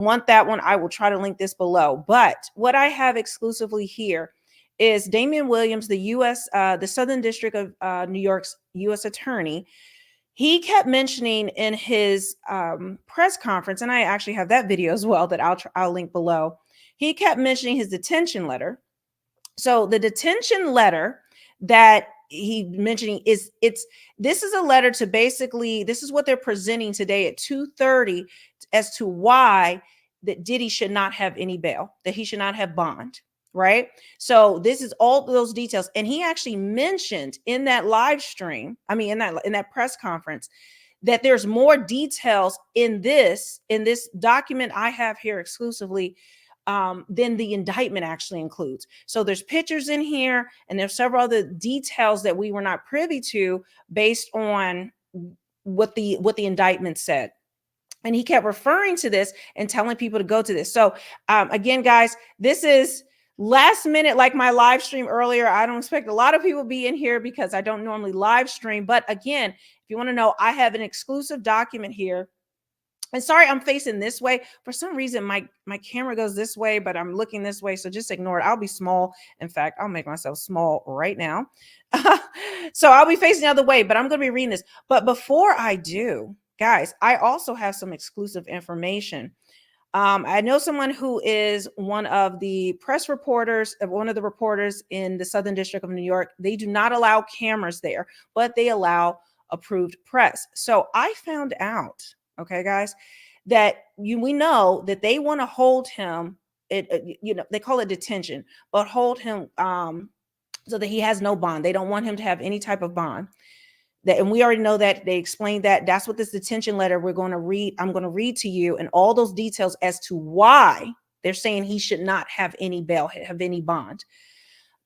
want that one, I will try to link this below. But what I have exclusively here is Damian Williams, the Southern District of New York's U.S. attorney. He kept mentioning in his press conference, and I actually have that video as well that I'll link below. He kept mentioning his detention letter. So the detention letter that he mentioning this is a letter to basically, this is what they're presenting today at 2:30 as to why that Diddy should not have any bail, that he should not have bond, right? So this is all those details. And he actually mentioned in that live stream, in that press conference, that there's more details in this document I have here exclusively than the indictment actually includes. So there's pictures in here, and there's several other details that we were not privy to based on what the indictment said. And he kept referring to this and telling people to go to this. So again, guys, this is last minute, like my live stream earlier. I don't expect a lot of people to be in here because I don't normally live stream. But again, if you want to know, I have an exclusive document here. And sorry, I'm facing this way. For some reason, my camera goes this way, but I'm looking this way. So just ignore it. I'll be small. In fact, I'll make myself small right now. So I'll be facing the other way, but I'm going to be reading this. But before I do, guys, I also have some exclusive information. I know someone who is one of the press reporters, one of the reporters in the Southern District of New York. They do not allow cameras there, but they allow approved press. So I found out, okay, guys, that we know that they want to hold him, they call it detention, but hold him so that he has no bond. They don't want him to have any type of bond. And we already know that. They explained that. That's what this detention letter we're going to read. I'm going to read to you and all those details as to why they're saying he should not have any bail, have any bond.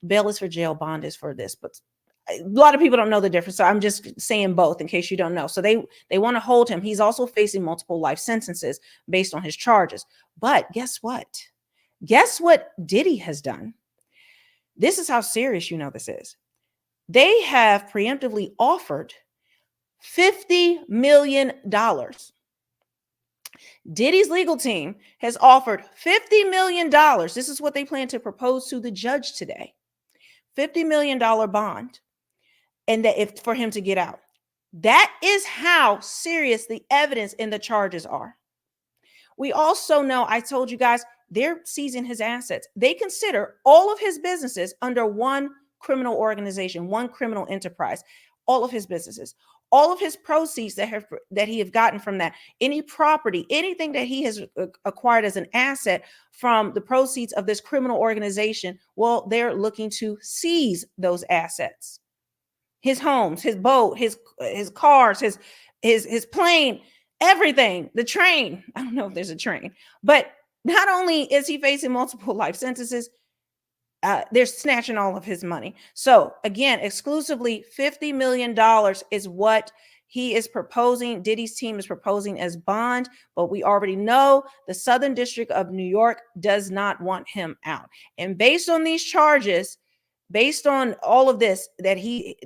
Bail is for jail, bond is for this, but a lot of people don't know the difference. So I'm just saying both in case you don't know. So they want to hold him. He's also facing multiple life sentences based on his charges. But guess what? Guess what Diddy has done? This is how serious this is. They have preemptively offered $50 million. Diddy's legal team has offered $50 million. This is what they plan to propose to the judge today. $50 million bond. And that for him to get out. That is how serious the evidence in the charges are. We also know, I told you guys, they're seizing his assets. They consider all of his businesses under one criminal organization, one criminal enterprise, all of his businesses, all of his proceeds that he have gotten from that, any property, anything that he has acquired as an asset from the proceeds of this criminal organization. Well, they're looking to seize those assets. His homes, his boat, his cars, his plane, everything, the train. I don't know if there's a train, but not only is he facing multiple life sentences, they're snatching all of his money. So again, exclusively $50 million is what he is proposing. Diddy's team is proposing as bond, but we already know the Southern District of New York does not want him out. And based on these charges, based on all of this that he,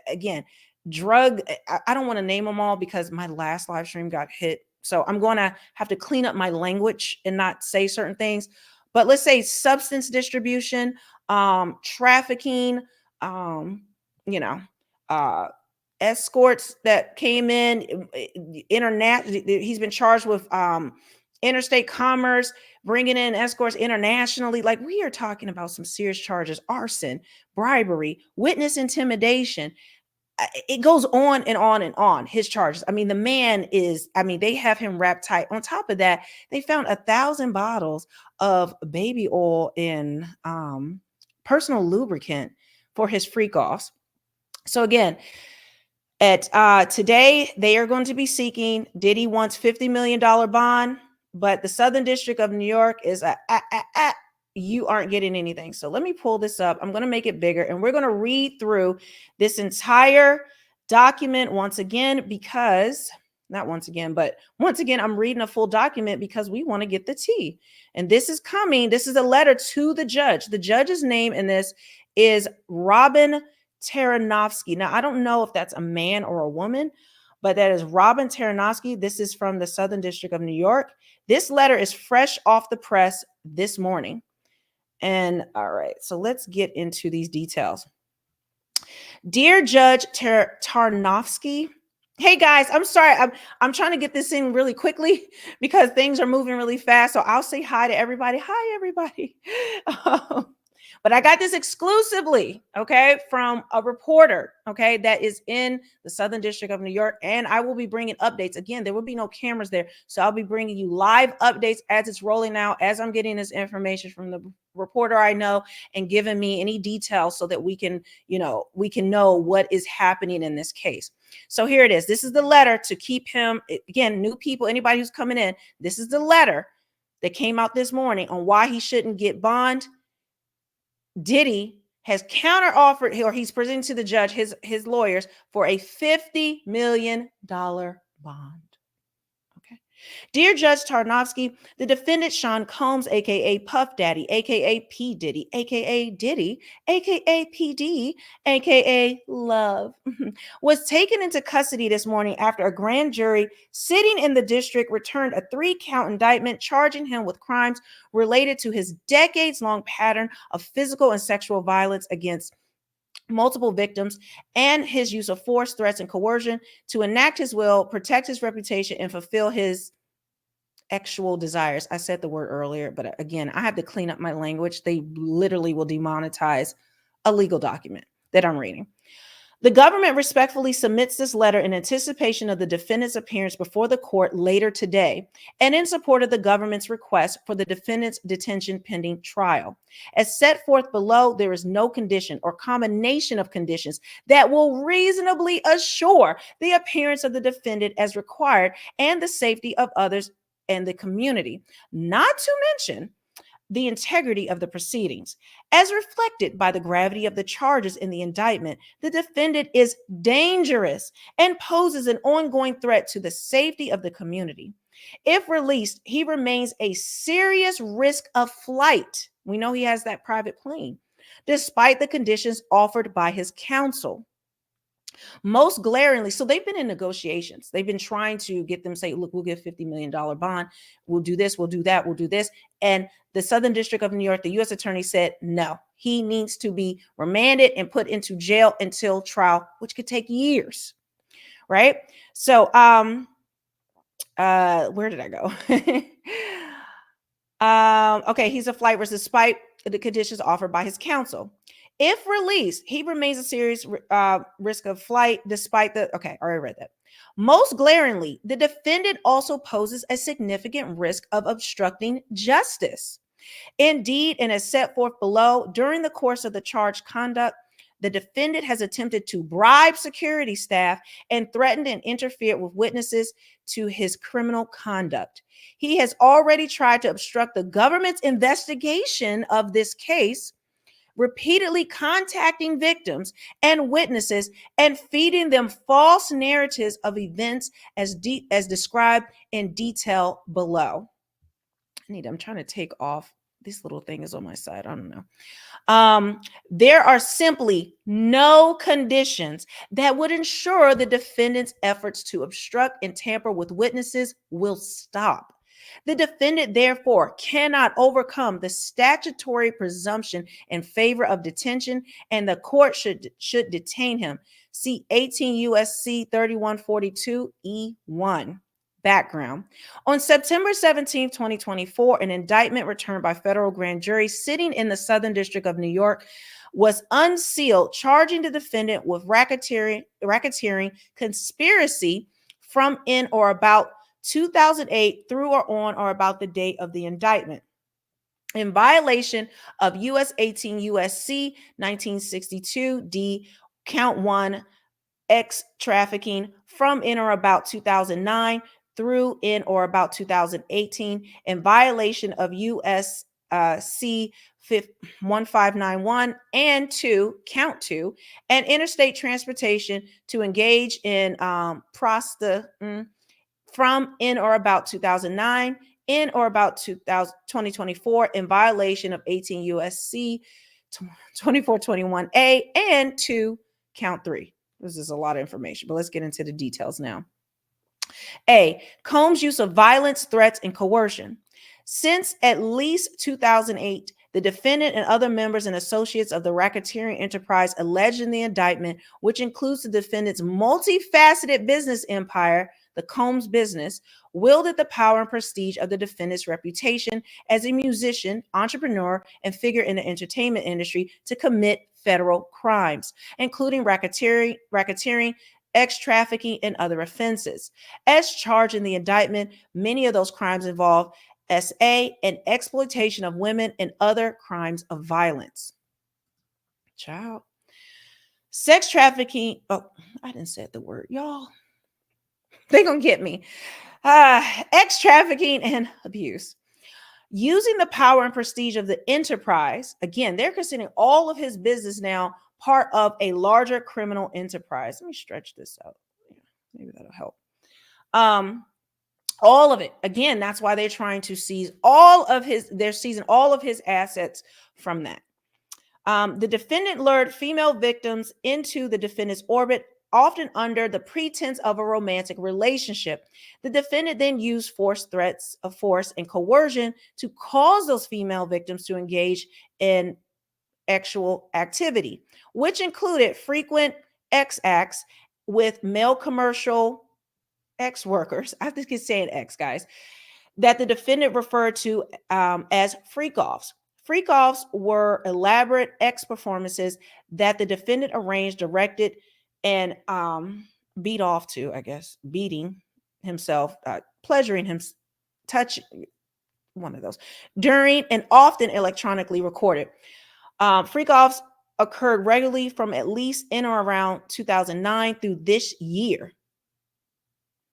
again, drug, I don't want to name them all because my last live stream got hit. So I'm going to have to clean up my language and not say certain things. But let's say substance distribution, trafficking, escorts that came in, he's been charged with interstate commerce, bringing in escorts internationally. Like, we are talking about some serious charges: arson, bribery, witness intimidation. It goes on and on and on, his charges. The man is, they have him wrapped tight. On top of that, they found 1,000 bottles of baby oil and personal lubricant for his freak offs. So again, at today, they are going to be seeking, Diddy wants $50 million bond, but the Southern District of New York is you aren't getting anything. So let me pull this up. I'm going to make it bigger, and we're going to read through this entire document once again, but once again, I'm reading a full document because we want to get the tea. And this is coming. This is a letter to the judge. The judge's name in this is Robin Taranovsky. Now, I don't know if that's a man or a woman, but that is Robin Taranovsky. This is from the Southern District of New York. This letter is fresh off the press this morning. And all right, so let's get into these details. Dear Judge Tarnofsky, hey guys, I'm sorry. I'm trying to get this in really quickly because things are moving really fast. So I'll say hi to everybody. Hi, everybody. But I got this exclusively, okay, from a reporter, okay, that is in the Southern District of New York. And I will be bringing updates. Again, there will be no cameras there. So I'll be bringing you live updates as it's rolling out, as I'm getting this information from the reporter I know and giving me any details so that we can know what is happening in this case. So here it is. This is the letter to keep him, again, new people, anybody who's coming in. This is the letter that came out this morning on why he shouldn't get bond. Diddy has counter-offered, or he's presenting to the judge, his lawyers, for a $50 million bond. Okay. Dear Judge Tarnofsky, the defendant Sean Combs, aka Puff Daddy, aka P. Diddy, aka Diddy, aka PD, aka Love, was taken into custody this morning after a grand jury sitting in the district returned a 3-count indictment charging him with crimes related to his decades-long pattern of physical and sexual violence against multiple victims and his use of force, threats, and coercion to enact his will, protect his reputation, and fulfill his actual desires. I said the word earlier, but again, I have to clean up my language. They literally will demonetize a legal document that I'm reading. The government respectfully submits this letter in anticipation of the defendant's appearance before the court later today and in support of the government's request for the defendant's detention pending trial. As set forth below, there is no condition or combination of conditions that will reasonably assure the appearance of the defendant as required and the safety of others and the community, not to mention the integrity of the proceedings. As reflected by the gravity of the charges in the indictment, the defendant is dangerous and poses an ongoing threat to the safety of the community. If released, he remains a serious risk of flight. We know he has that private plane, despite the conditions offered by his counsel. Most glaringly, so they've been in negotiations. They've been trying to get them say, look, we'll give $50 million bond. We'll do this, we'll do that, we'll do this. And the Southern District of New York, the U.S. attorney said, no, he needs to be remanded and put into jail until trial, which could take years. Right? So, where did I go? Okay, he's a flight risk despite the conditions offered by his counsel. If released, he remains a serious risk of flight despite the, okay, I already read that. Most glaringly, the defendant also poses a significant risk of obstructing justice. Indeed, and as set forth below, during the course of the charged conduct, the defendant has attempted to bribe security staff and threatened and interfered with witnesses to his criminal conduct. He has already tried to obstruct the government's investigation of this case, repeatedly contacting victims and witnesses and feeding them false narratives of events as described in detail below. I'm trying to take off. This little thing is on my side. I don't know. There are simply no conditions that would ensure the defendant's efforts to obstruct and tamper with witnesses will stop. The defendant, therefore, cannot overcome the statutory presumption in favor of detention, and the court should detain him. See 18 U.S.C. 3142 E1. Background. On September 17, 2024, an indictment returned by federal grand jury sitting in the Southern District of New York was unsealed, charging the defendant with racketeering conspiracy from in or about 2008 through or on or about the date of the indictment, in violation of U.S. 18 U.S.C. 1962 D, count 1, X trafficking from in or about 2009 through in or about 2018, in violation of U.S. C 1591 and 2, count 2, and interstate transportation to engage in from in or about 2009, in or about 2024, in violation of 18 U.S.C. 2421A and 2, count 3. This is a lot of information, but let's get into the details now. A. Combs' use of violence, threats, and coercion. Since at least 2008, the defendant and other members and associates of the racketeering enterprise alleged in the indictment, which includes the defendant's multifaceted business empire, the Combs business, wielded the power and prestige of the defendant's reputation as a musician, entrepreneur, and figure in the entertainment industry to commit federal crimes, including racketeering, trafficking, and other offenses. As charged in the indictment, many of those crimes involve SA and exploitation of women and other crimes of violence. Child. Sex trafficking. Oh, I didn't say the word, y'all. They're going to get me. Trafficking and abuse. Using the power and prestige of the enterprise. Again, they're considering all of his business now part of a larger criminal enterprise. Let me stretch this out. Maybe that'll help. All of it. Again, that's why they're trying to seize they're seizing all of his assets from that. The defendant lured female victims into the defendant's orbit, often under the pretense of a romantic relationship. The defendant then used force, threats of force, and coercion to cause those female victims to engage in sexual activity, which included frequent acts with male commercial workers. I have to keep saying X, guys, that the defendant referred to as freak-offs. Freak-offs were elaborate performances that the defendant arranged, directed, and beat off to, I guess, beating himself, pleasuring him, touching, one of those, during and often electronically recorded. Freak-offs occurred regularly from at least in or around 2009 through this year,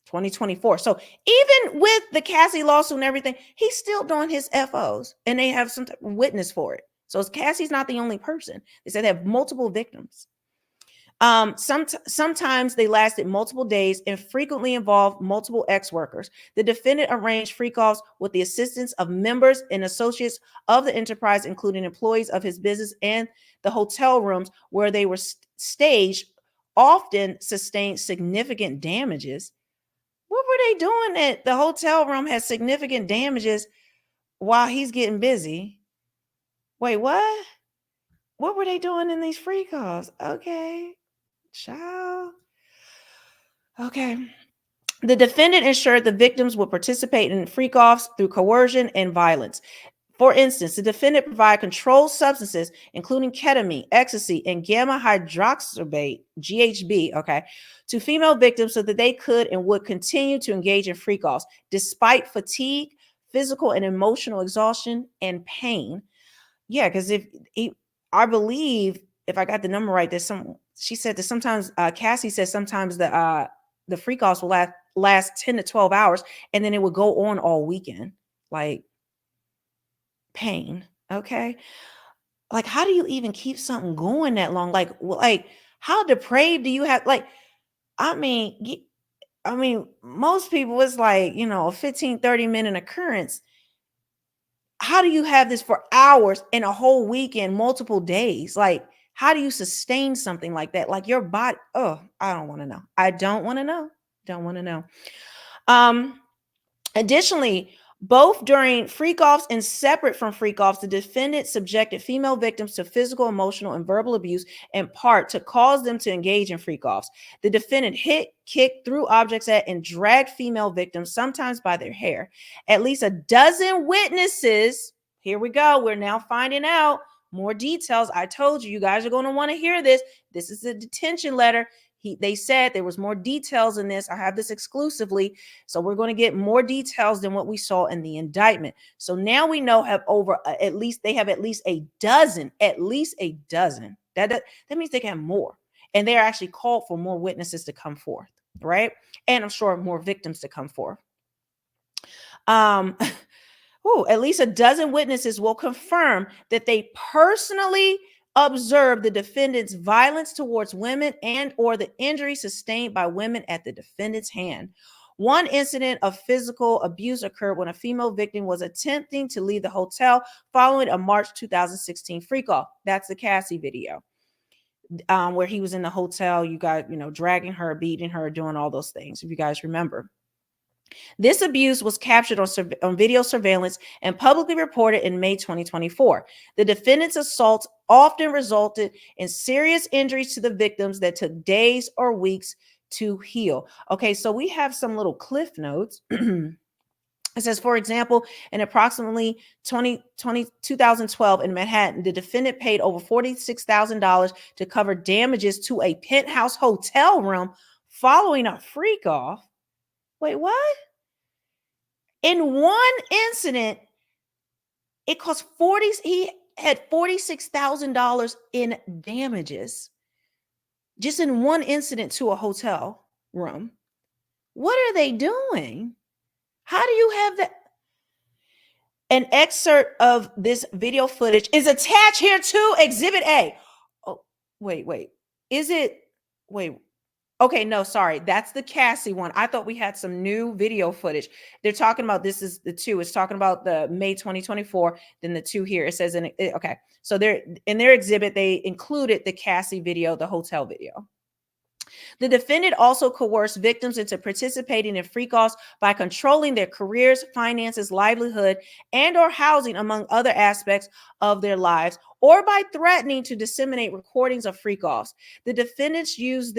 2024. So even with the Cassie lawsuit and everything, he's still doing his FOs, and they have some witness for it. So Cassie's not the only person. They said they have multiple victims. Sometimes they lasted multiple days and frequently involved multiple ex-workers. The defendant arranged freak-offs with the assistance of members and associates of the enterprise, including employees of his business and the hotel rooms where they were staged, often sustained significant damages. What were they doing at the hotel room had significant damages while he's getting busy? Wait, what? What were they doing in these freak-offs? Okay. Child. Okay. The defendant ensured the victims would participate in freak-offs through coercion and violence. For instance, the defendant provided controlled substances, including ketamine, ecstasy, and gamma hydroxybate, GHB, to female victims so that they could and would continue to engage in freak-offs despite fatigue, physical and emotional exhaustion, and pain. Yeah, because I believe, if I got the number right, she said that sometimes, Cassie said sometimes the freak-offs will last 10 to 12 hours, and then it would go on all weekend. Like, pain. Okay. Like, how do you even keep something going that long? Like how depraved do you have? Like, I mean, most people, it's like, a 15, 30-minute occurrence. How do you have this for hours in a whole weekend, multiple days? Like, how do you sustain something like that? Like, your body, I don't want to know. I don't want to know. Don't want to know. Additionally, both during freak-offs and separate from freak-offs, the defendant subjected female victims to physical, emotional, and verbal abuse, in part to cause them to engage in freak-offs. The defendant hit, kicked, threw objects at, and dragged female victims, sometimes by their hair. At least a dozen witnesses, here we go, we're now finding out more details. I told you, you guys are going to want to hear this. This is a detention letter. They said there was more details in this. I have this exclusively. So we're going to get more details than what we saw in the indictment. So now we know they have at least a dozen. That means they can have more. And they're actually called for more witnesses to come forth, right? And I'm sure more victims to come forth. At least a dozen witnesses will confirm that they personally observed the defendant's violence towards women and or the injury sustained by women at the defendant's hand. One incident of physical abuse occurred when a female victim was attempting to leave the hotel following a March 2016 freak-off. That's the Cassie video. where he was in the hotel. You got, dragging her, beating her, doing all those things, if you guys remember. This abuse was captured on video surveillance and publicly reported in May 2024. The defendant's assaults often resulted in serious injuries to the victims that took days or weeks to heal. Okay, so we have some little cliff notes. It says, for example, in approximately 2012 in Manhattan, the defendant paid over $46,000 to cover damages to a penthouse hotel room following a freak off. Wait, what? In one incident, it cost he had $46,000 in damages just in one incident to a hotel room. What are they doing? How do you have that? An excerpt of this video footage is attached here to Exhibit A. Oh, wait. Is it? Wait. Okay, no, sorry. That's the Cassie one. I thought we had some new video footage. They're talking about, this is the two. It's talking about the May 2024, then the two here. It says, okay. So they're in their exhibit, they included the Cassie video, the hotel video. The defendant also coerced victims into participating in freak-offs by controlling their careers, finances, livelihood, and or housing, among other aspects of their lives, or by threatening to disseminate recordings of freak-offs. The defendants used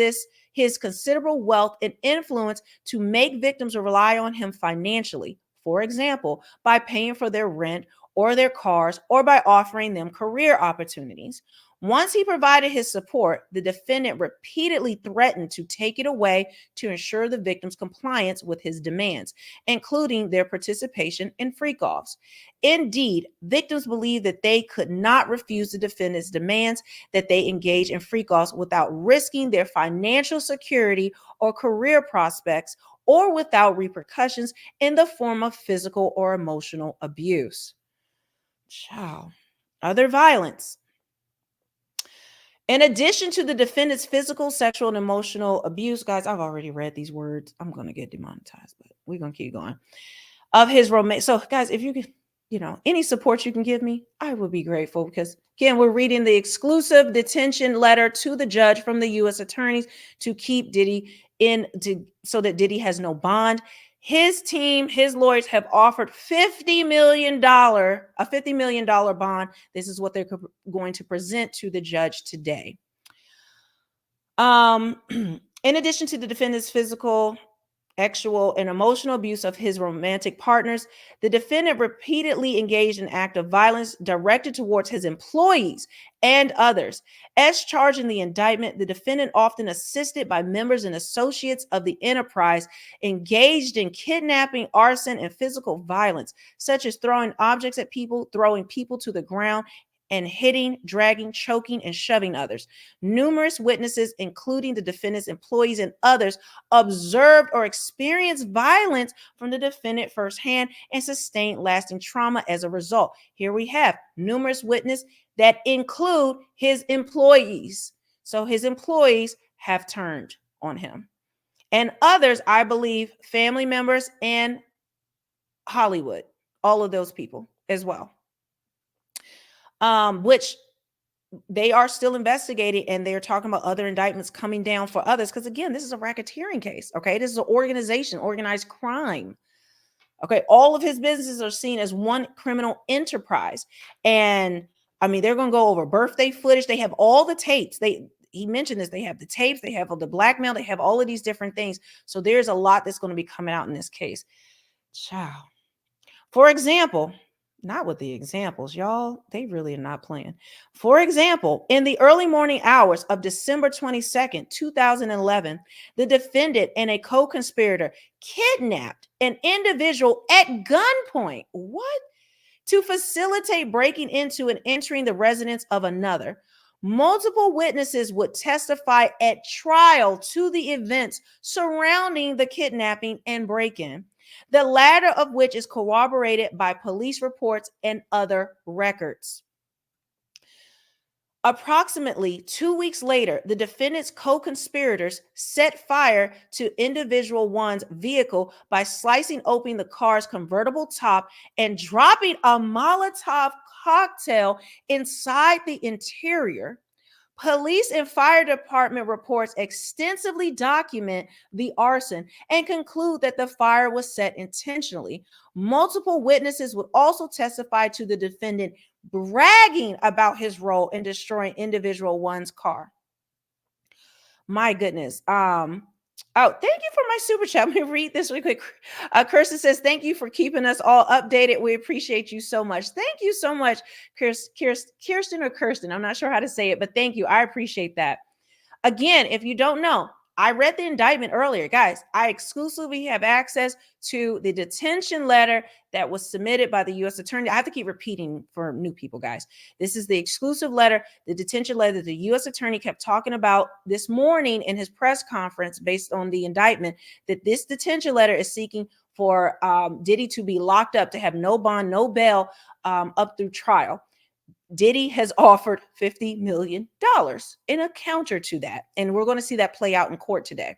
his considerable wealth and influence to make victims rely on him financially. For example, by paying for their rent or their cars, or by offering them career opportunities. Once he provided his support, the defendant repeatedly threatened to take it away to ensure the victim's compliance with his demands, including their participation in freak-offs. Indeed, victims believed that they could not refuse the defendant's demands that they engage in freak-offs without risking their financial security or career prospects, or without repercussions in the form of physical or emotional abuse. Ciao. Other violence. In addition to the defendant's physical, sexual, and emotional abuse, guys, I've already read these words. I'm going to get demonetized, but we're going to keep going. Of his romance. So, guys, if you could, any support you can give me, I would be grateful, because, again, we're reading the exclusive detention letter to the judge from the U.S. attorneys to keep Diddy so that Diddy has no bond. His team, his lawyers have offered $50 million bond. This is what they're going to present to the judge today. In addition to the defendant's physical, sexual, and emotional abuse of his romantic partners, the defendant repeatedly engaged in acts of violence directed towards his employees and others. As charged in the indictment, the defendant, often assisted by members and associates of the enterprise, engaged in kidnapping, arson, and physical violence, such as throwing objects at people, throwing people to the ground, and hitting, dragging, choking, and shoving others. Numerous witnesses, including the defendant's employees and others, observed or experienced violence from the defendant firsthand and sustained lasting trauma as a result. Here we have numerous witnesses that include his employees. So his employees have turned on him. And others, I believe, family members and Hollywood, all of those people as well. Which they are still investigating, and they're talking about other indictments coming down for others. Because again, this is a racketeering case. Okay. This is an organization, organized crime. Okay. All of his businesses are seen as one criminal enterprise. And I mean, they're going to go over birthday footage. They have all the tapes. He mentioned this. They have the tapes. They have all the blackmail. They have all of these different things. So there's a lot that's going to be coming out in this case. Ciao. For example, not with the examples, y'all. They really are not playing. For example, in the early morning hours of December 22nd, 2011, the defendant and a co-conspirator kidnapped an individual at gunpoint. What? To facilitate breaking into and entering the residence of another. Multiple witnesses would testify at trial to the events surrounding the kidnapping and break-in, the latter of which is corroborated by police reports and other records. Approximately 2 weeks later, the defendant's co-conspirators set fire to individual one's vehicle by slicing open the car's convertible top and dropping a Molotov cocktail inside the interior. Police and fire department reports extensively document the arson and conclude that the fire was set intentionally. Multiple witnesses would also testify to the defendant bragging about his role in destroying individual one's car. My goodness. Oh, thank you for my super chat. Let me read this really quick. Kirsten says, thank you for keeping us all updated. We appreciate you so much. Thank you so much, Kirsten or Kirsten. I'm not sure how to say it, but thank you. I appreciate that. Again, if you don't know, I read the indictment earlier. Guys, I exclusively have access to the detention letter that was submitted by the U.S. Attorney. I have to keep repeating for new people, guys. This is the exclusive letter, the detention letter that the U.S. Attorney kept talking about this morning in his press conference based on the indictment, that this detention letter is seeking for Diddy to be locked up, to have no bond, no bail up through trial. Diddy has offered $50 million in a counter to that. And we're going to see that play out in court today.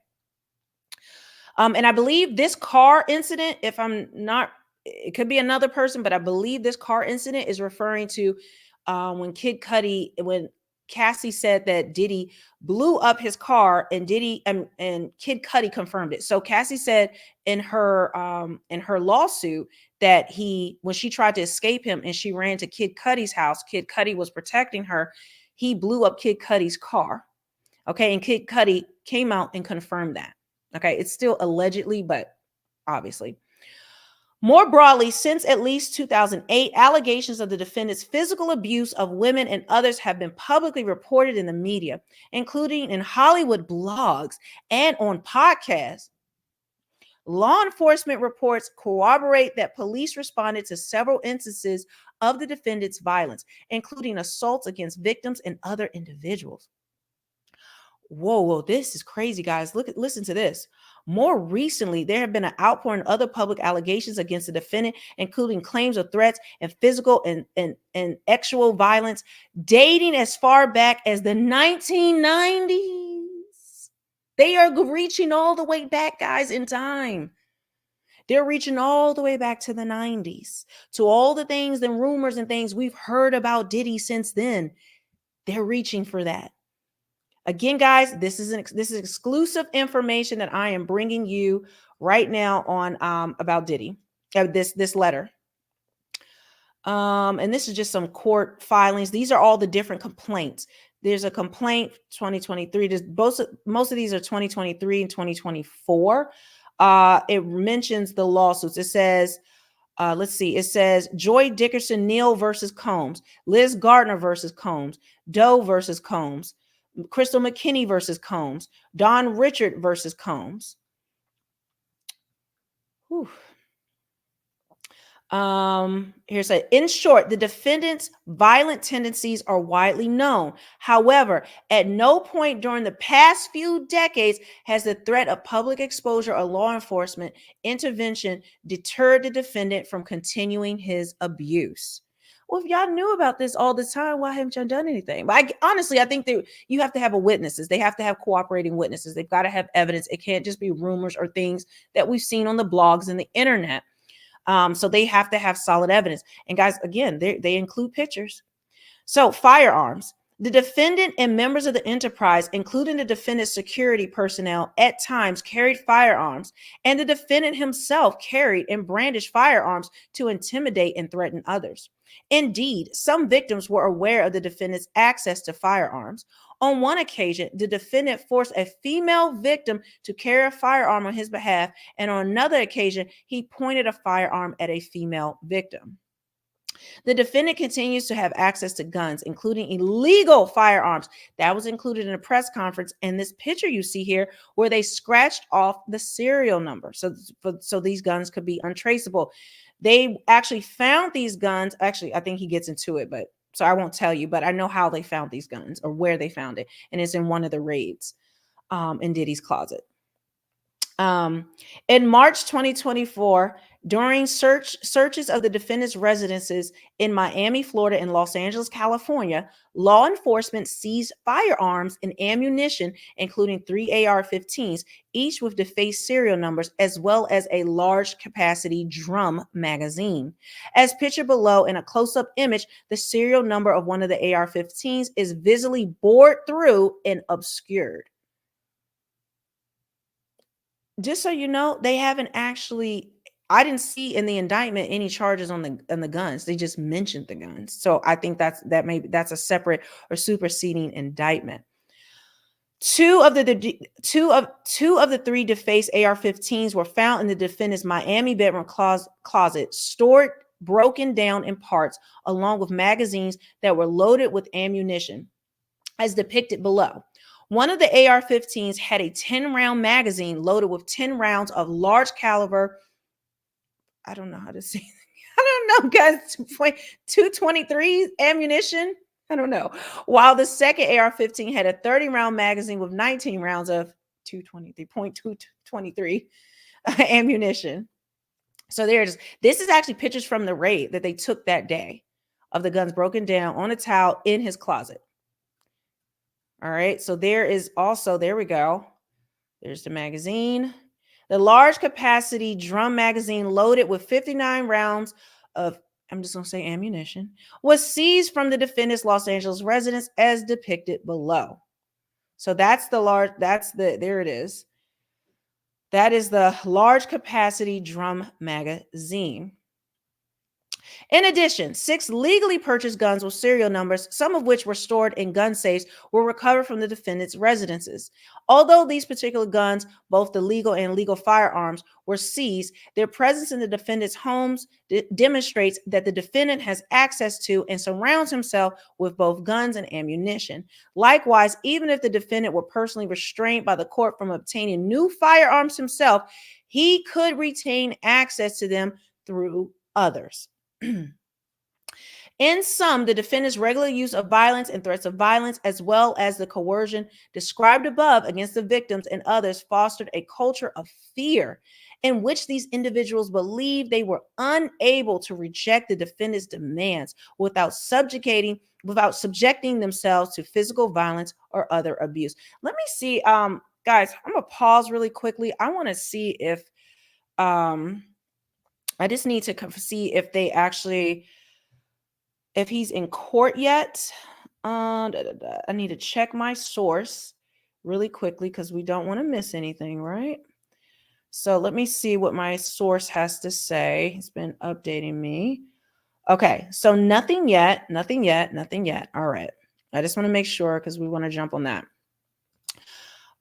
And I believe this car incident, if I'm not, it could be another person, but I believe this car incident is referring to when Cassie said that Diddy blew up his car, and Diddy and Kid Cudi confirmed it. So Cassie said in her lawsuit that when she tried to escape him and she ran to Kid Cudi's house, Kid Cudi was protecting her. He blew up Kid Cudi's car. Okay, and Kid Cudi came out and confirmed that. Okay, it's still allegedly, but obviously. More broadly, since at least 2008, allegations of the defendant's physical abuse of women and others have been publicly reported in the media, including in Hollywood blogs and on podcasts. Law enforcement reports corroborate that police responded to several instances of the defendant's violence, including assaults against victims and other individuals. Whoa, this is crazy, guys. Listen to this. More recently, there have been an outpouring of other public allegations against the defendant, including claims of threats and physical and sexual violence dating as far back as the 1990s. They are reaching all the way back, guys, in time. They're reaching all the way back to the 90s, to all the things and rumors and things we've heard about Diddy since then. They're reaching for that. Again, guys, this is exclusive information that I am bringing you right now on about Diddy. This letter. And this is just some court filings. These are all the different complaints. There's a complaint 2023. Most of these are 2023 and 2024. It mentions the lawsuits. It says, let's see. It says Joy Dickerson Neal versus Combs, Liz Gardner versus Combs, Doe versus Combs, Crystal McKinney versus Combs, Don Richard versus Combs. Whew. Here's in short, the defendant's violent tendencies are widely known. However, at no point during the past few decades has the threat of public exposure or law enforcement intervention deterred the defendant from continuing his abuse. Well, if y'all knew about this all the time, why haven't y'all done anything? But honestly, I think that you have to have witnesses. They have to have cooperating witnesses. They've got to have evidence. It can't just be rumors or things that we've seen on the blogs and the internet. So they have to have solid evidence. And guys, again, they include pictures. So firearms. The defendant and members of the enterprise, including the defendant's security personnel, at times carried firearms, and the defendant himself carried and brandished firearms to intimidate and threaten others. Indeed, some victims were aware of the defendant's access to firearms. On one occasion, the defendant forced a female victim to carry a firearm on his behalf, and on another occasion, he pointed a firearm at a female victim. The defendant continues to have access to guns, including illegal firearms. That was included in a press conference. And this picture you see here, where they scratched off the serial number, so these guns could be untraceable. They actually found these guns. Actually, I think he gets into it, but so I won't tell you, but I know how they found these guns or where they found it. And it's in one of the raids in Diddy's closet. In March 2024, During searches of the defendant's residences in Miami, Florida, and Los Angeles, California, law enforcement seized firearms and ammunition, including 3 AR-15s, each with defaced serial numbers, as well as a large capacity drum magazine. As pictured below in a close-up image, the serial number of one of the AR-15s is visibly bored through and obscured. Just so you know, they haven't actually, I didn't see in the indictment any charges on the guns. They just mentioned the guns. So I think that's a separate or superseding indictment. Two of the three defaced AR-15s were found in the defendant's Miami bedroom closet, stored broken down in parts, along with magazines that were loaded with ammunition, as depicted below. One of the AR-15s had a 10-round magazine loaded with 10 rounds of large caliber. I don't know how to say. I don't know, guys. 223 ammunition. I don't know. While the second AR-15 had a 30-round magazine with 19 rounds of 223.223 ammunition. So there's, this is actually pictures from the raid that they took that day of the guns broken down on a towel in his closet. All right, so there is also, there we go. There's the magazine. The large capacity drum magazine loaded with 59 rounds of, I'm just going to say ammunition, was seized from the defendant's Los Angeles residence as depicted below. So that's the large, there it is. That is the large capacity drum magazine. In addition, 6 legally purchased guns with serial numbers, some of which were stored in gun safes, were recovered from the defendant's residences. Although these particular guns, both the legal and illegal firearms, were seized, their presence in the defendant's homes demonstrates that the defendant has access to and surrounds himself with both guns and ammunition. Likewise, even if the defendant were personally restrained by the court from obtaining new firearms himself, he could retain access to them through others. In sum, the defendant's regular use of violence and threats of violence, as well as the coercion described above against the victims and others, fostered a culture of fear in which these individuals believed they were unable to reject the defendant's demands without subjecting themselves to physical violence or other abuse. Let me see, guys, I'm gonna pause really quickly. I want to see if I just need to see if they actually, if he's in court yet. I need to check my source really quickly because we don't want to miss anything, right? So let me see what my source has to say. It's been updating me. Okay, so nothing yet, nothing yet, nothing yet. All right. I just want to make sure because we want to jump on that.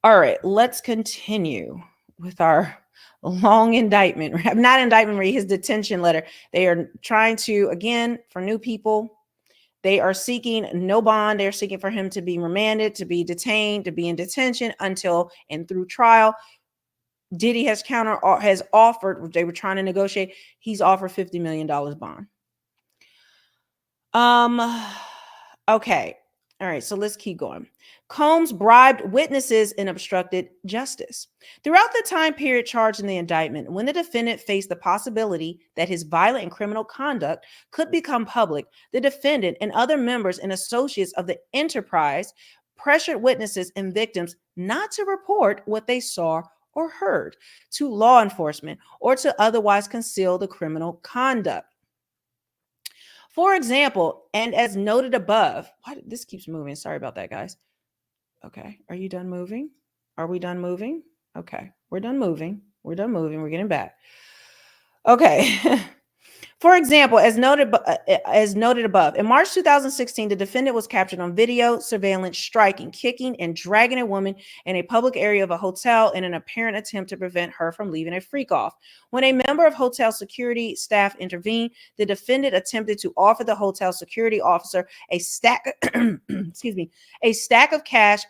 All right, let's continue with our long indictment, not indictment, read his detention letter. They are trying to, again, for new people, they are seeking no bond. They're seeking for him to be remanded, to be detained, to be in detention until and through trial. Diddy has offered, they were trying to negotiate, he's offered $50 million bond. Okay. All right, so let's keep going. Combs bribed witnesses and obstructed justice. Throughout the time period charged in the indictment, when the defendant faced the possibility that his violent and criminal conduct could become public, the defendant and other members and associates of the enterprise pressured witnesses and victims not to report what they saw or heard to law enforcement or to otherwise conceal the criminal conduct. For example, and as noted above, this keeps moving. Sorry about that, guys. Okay. Are you done moving? Are we done moving? Okay. We're done moving. We're done moving. We're getting back. Okay. For example, as noted above, in March 2016, the defendant was captured on video surveillance striking, kicking, and dragging a woman in a public area of a hotel in an apparent attempt to prevent her from leaving a freak off. When a member of hotel security staff intervened, the defendant attempted to offer the hotel security officer a stack, a stack of cash,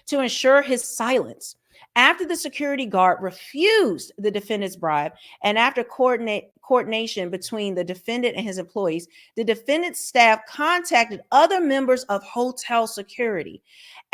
to ensure his silence. After the security guard refused the defendant's bribe, and after coordination between the defendant and his employees, the defendant's staff contacted other members of hotel security.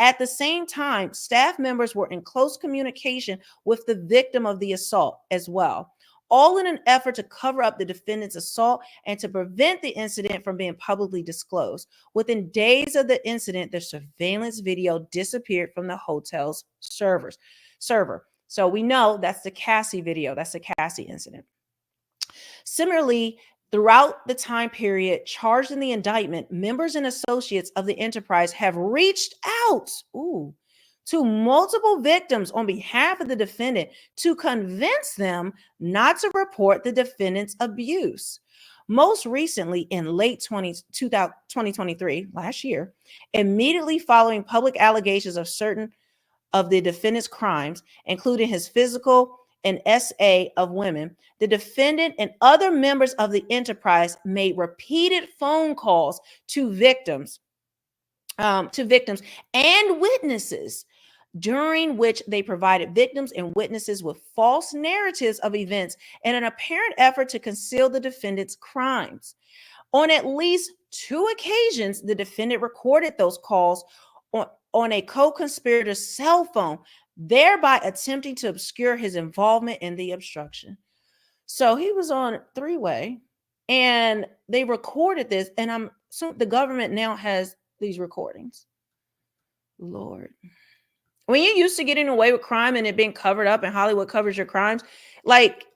At the same time, staff members were in close communication with the victim of the assault as well. all in an effort to cover up the defendant's assault and to prevent the incident from being publicly disclosed. Within days of the incident, the surveillance video disappeared from the hotel's server. So we know that's the Cassie video. That's the Cassie incident. Similarly, throughout the time period charged in the indictment, members and associates of the enterprise have reached out to multiple victims on behalf of the defendant to convince them not to report the defendant's abuse. Most recently, in late 2023, last year, immediately following public allegations of certain of the defendant's crimes, including his physical and SA of women, the defendant and other members of the enterprise made repeated phone calls to victims and witnesses, during which they provided victims and witnesses with false narratives of events in an apparent effort to conceal the defendant's crimes. On at least 2 occasions, the defendant recorded those calls on a co-conspirator's cell phone, thereby attempting to obscure his involvement in the obstruction. So he was on three-way and they recorded this, and so the government now has these recordings. Lord. When you're used to getting away with crime and it being covered up and Hollywood covers your crimes, like,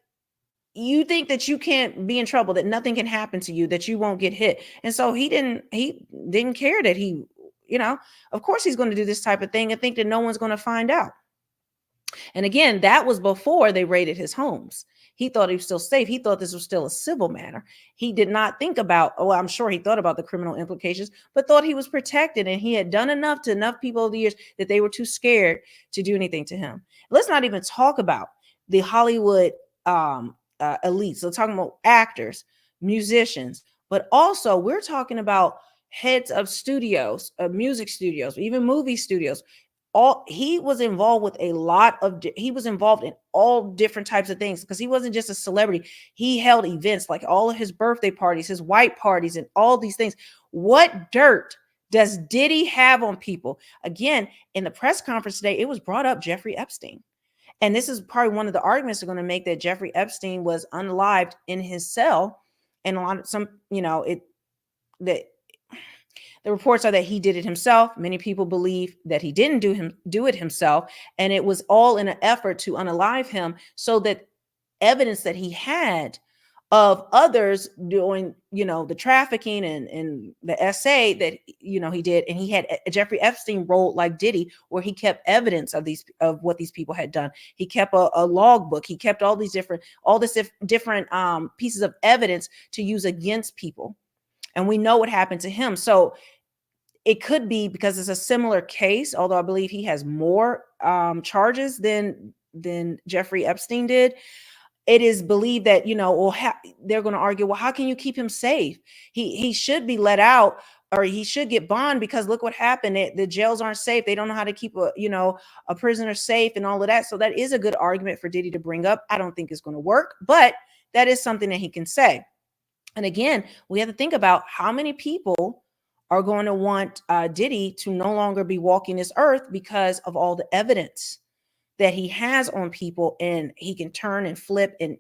you think that you can't be in trouble, that nothing can happen to you, that you won't get hit. And so he didn't care that of course he's going to do this type of thing and think that no one's going to find out. And again, that was before they raided his homes. He thought he was still safe. He thought this was still a civil matter. He did not think about, I'm sure he thought about the criminal implications, but thought he was protected. And he had done enough to enough people over the years that they were too scared to do anything to him. Let's not even talk about the Hollywood elites. So talking about actors, musicians, but also we're talking about heads of studios, of music studios, even movie studios. He was involved in all different types of things, because he wasn't just a celebrity. He held events like all of his birthday parties, his white parties, and all these things. What dirt does Diddy have on people? Again, in the press conference today, it was brought up Jeffrey Epstein. And this is probably one of the arguments they're going to make, that Jeffrey Epstein was unalived in his cell. And the reports are that he did it himself. Many people believe that he didn't do it himself. And it was all in an effort to unalive him, so that evidence that he had of others doing, the trafficking and the SA that, he did. And he had Jeffrey Epstein rolled like Diddy, where he kept evidence of what these people had done. He kept a log book. He kept all this different pieces of evidence to use against people. And we know what happened to him. So it could be because it's a similar case, although I believe he has more charges than Jeffrey Epstein did. It is believed that, they're going to argue, well, how can you keep him safe? He should be let out, or he should get bond, because look what happened. The jails aren't safe. They don't know how to keep a prisoner safe and all of that. So that is a good argument for Diddy to bring up. I don't think it's going to work, but that is something that he can say. And again, we have to think about how many people are going to want Diddy to no longer be walking this earth because of all the evidence that he has on people, and he can turn and flip, and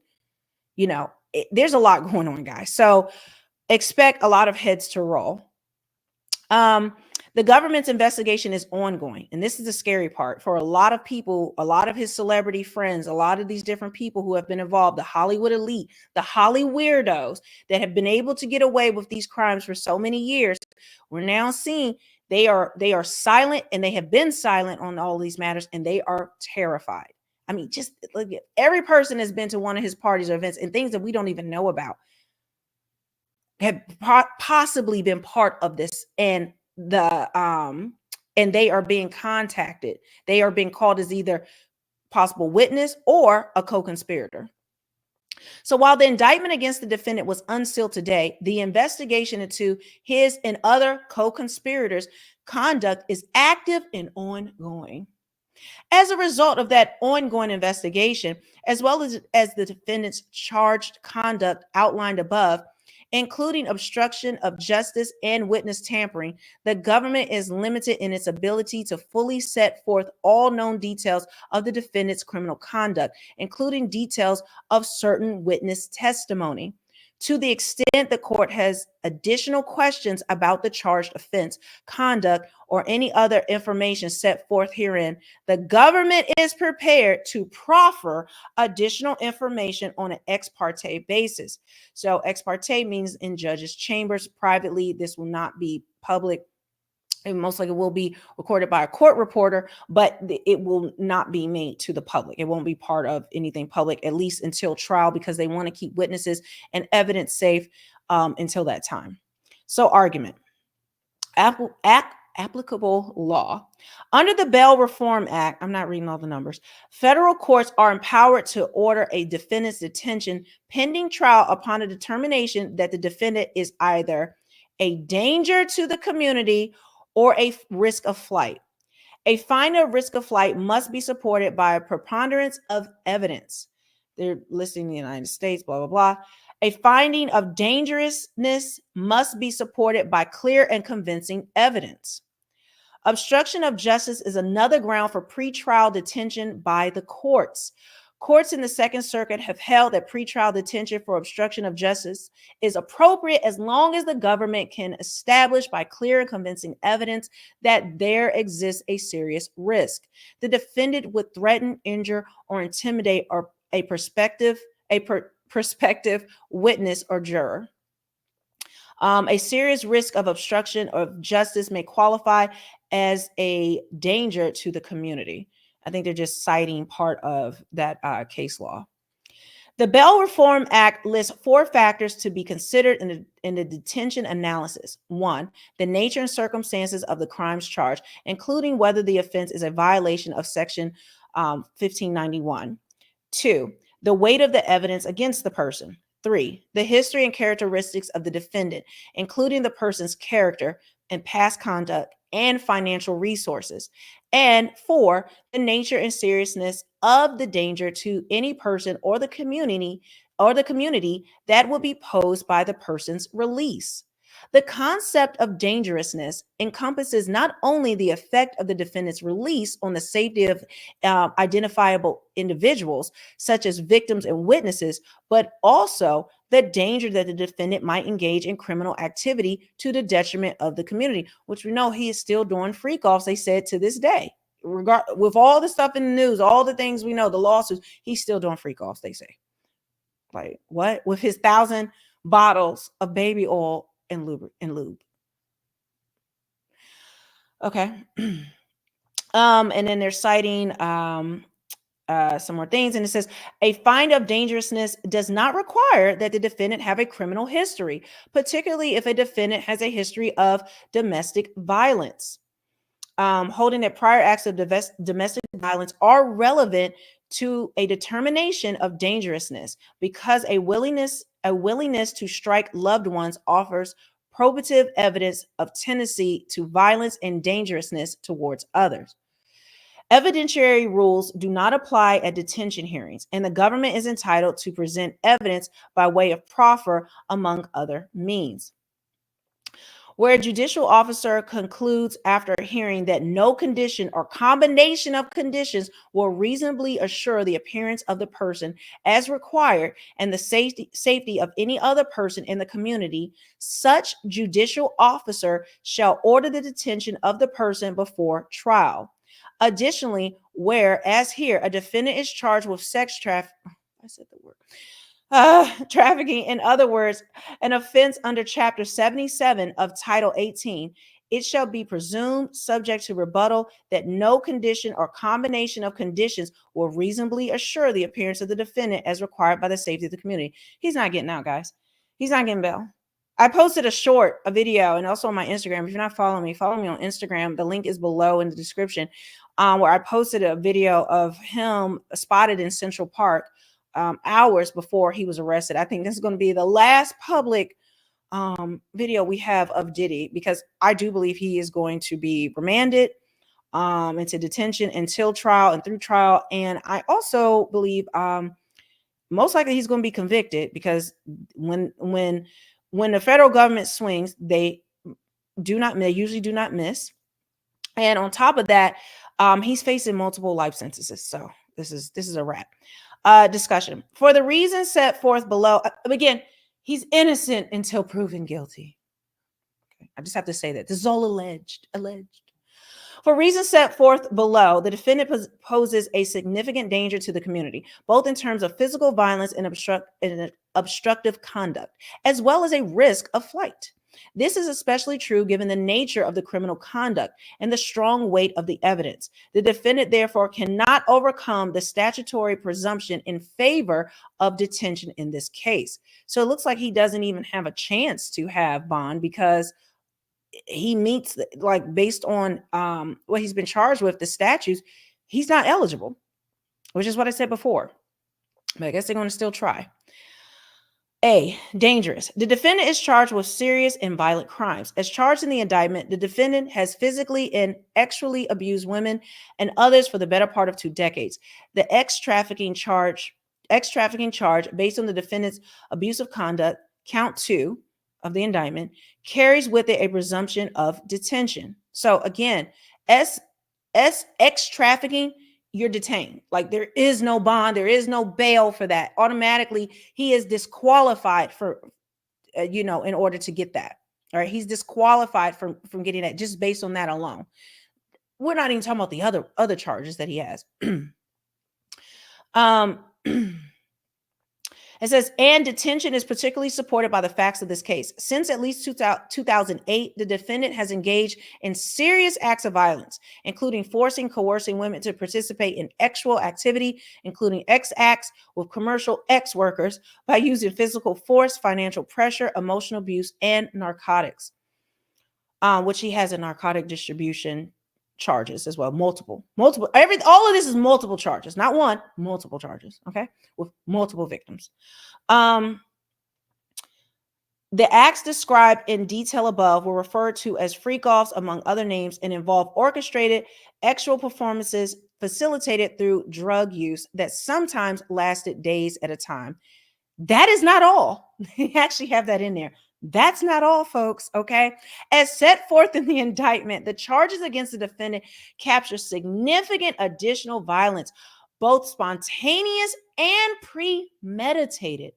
there's a lot going on, guys. So expect a lot of heads to roll. The government's investigation is ongoing, and this is the scary part for a lot of people, a lot of his celebrity friends, a lot of these different people who have been involved, the Hollywood elite, the Holly weirdos that have been able to get away with these crimes for so many years. We're now seeing they are silent, and they have been silent on all these matters, and they are terrified. I mean, just look at every person has been to one of his parties or events, and things that we don't even know about have possibly been part of this. And they are being contacted. They are being called as either possible witness or a co-conspirator. So while the indictment against the defendant was unsealed today, the investigation into his and other co-conspirators' conduct is active and ongoing. As a result of that ongoing investigation, as well as the defendant's charged conduct outlined above, including obstruction of justice and witness tampering, the government is limited in its ability to fully set forth all known details of the defendant's criminal conduct, including details of certain witness testimony. To the extent the court has additional questions about the charged offense, conduct, or any other information set forth herein, the government is prepared to proffer additional information on an ex parte basis. So, ex parte means in judges' chambers privately. This will not be public. And most likely will be recorded by a court reporter, but it will not be made to the public. It won't be part of anything public, at least until trial, because they want to keep witnesses and evidence safe until that time. So, argument. Applicable law. Under the Bail Reform Act, I'm not reading all the numbers, federal courts are empowered to order a defendant's detention pending trial upon a determination that the defendant is either a danger to the community or a risk of flight. A finding of risk of flight must be supported by a preponderance of evidence. They're listing the United States, blah, blah, blah. A finding of dangerousness must be supported by clear and convincing evidence. Obstruction of justice is another ground for pretrial detention by the courts. Courts in the Second Circuit have held that pretrial detention for obstruction of justice is appropriate as long as the government can establish by clear and convincing evidence that there exists a serious risk. The defendant would threaten, injure, or intimidate a prospective witness or juror. A serious risk of obstruction of justice may qualify as a danger to the community. I think they're just citing part of that case law. The Bail Reform Act lists 4 factors to be considered in the detention analysis. 1, the nature and circumstances of the crimes charged, including whether the offense is a violation of Section 1591. 2, the weight of the evidence against the person. 3, the history and characteristics of the defendant, including the person's character and past conduct and financial resources. And 4, the nature and seriousness of the danger to any person or the community that will be posed by the person's release. The concept of dangerousness encompasses not only the effect of the defendant's release on the safety of identifiable individuals, such as victims and witnesses, but also the danger that the defendant might engage in criminal activity to the detriment of the community, which we know he is still doing freak-offs, they said, to this day. With all the stuff in the news, all the things we know, the lawsuits, he's still doing freak-offs, they say. Like, what? With his 1,000 bottles of baby oil and lube. Okay. And then they're citing some more things, and it says a find of dangerousness does not require that the defendant have a criminal history, particularly if a defendant has a history of domestic violence. Holding that prior acts of domestic violence are relevant to a determination of dangerousness because a willingness to strike loved ones offers probative evidence of tendency to violence and dangerousness towards others. Evidentiary rules do not apply at detention hearings, and the government is entitled to present evidence by way of proffer, among other means. Where a judicial officer concludes after a hearing that no condition or combination of conditions will reasonably assure the appearance of the person as required and the safety of any other person in the community, such judicial officer shall order the detention of the person before trial. Additionally, where, as here, a defendant is charged with sex trafficking, trafficking, in other words, an offense under Chapter 77 of Title 18, it shall be presumed, subject to rebuttal, that no condition or combination of conditions will reasonably assure the appearance of the defendant as required by the safety of the community. He's not getting out, guys. He's not getting bail. I posted a video, and also on my Instagram. If you're not following me, follow me on Instagram. The link is below in the description, where I posted a video of him spotted in Central Park hours before he was arrested. I think this is going to be the last public video we have of Diddy, because I do believe he is going to be remanded into detention until trial and through trial. And I also believe most likely he's going to be convicted, because when When the federal government swings, they usually do not miss. And on top of that, he's facing multiple life sentences. So this is a wrap. Discussion. For the reasons set forth below, again, he's innocent until proven guilty. Okay. I just have to say that. This is all alleged. For reasons set forth below, the defendant poses a significant danger to the community, both in terms of physical violence and obstructive conduct, as well as a risk of flight. This is especially true given the nature of the criminal conduct and the strong weight of the evidence. The defendant, therefore, cannot overcome the statutory presumption in favor of detention in this case. So it looks like he doesn't even have a chance to have bond because he meets, like, based on what he's been charged with, the statutes, he's not eligible, which is what I said before. But I guess they're going to still try. A, dangerous. The defendant is charged with serious and violent crimes. As charged in the indictment, the defendant has physically and sexually abused women and others for the better part of 2 decades. The ex-trafficking charge based on the defendant's abusive conduct, count 2 of the indictment, carries with it a presumption of detention. So again, ex-trafficking, you're detained. Like, there is no bond, there is no bail for that. Automatically, he is disqualified for, in order to get that. All right, he's disqualified from getting that just based on that alone. We're not even talking about the other charges that he has. It says, and detention is particularly supported by the facts of this case. Since at least 2008, the defendant has engaged in serious acts of violence, including coercing women to participate in sexual activity, including acts with commercial workers, by using physical force, financial pressure, emotional abuse, and narcotics, which he has a narcotic distribution charges as well. Multiple. All of this is multiple charges, not one, multiple charges. Okay. With multiple victims. The acts described in detail above were referred to as freak-offs, among other names, and involve orchestrated sexual performances facilitated through drug use that sometimes lasted days at a time. That is not all. They actually have that in there. That's not all, folks, okay? As set forth in the indictment, the charges against the defendant capture significant additional violence, both spontaneous and premeditated.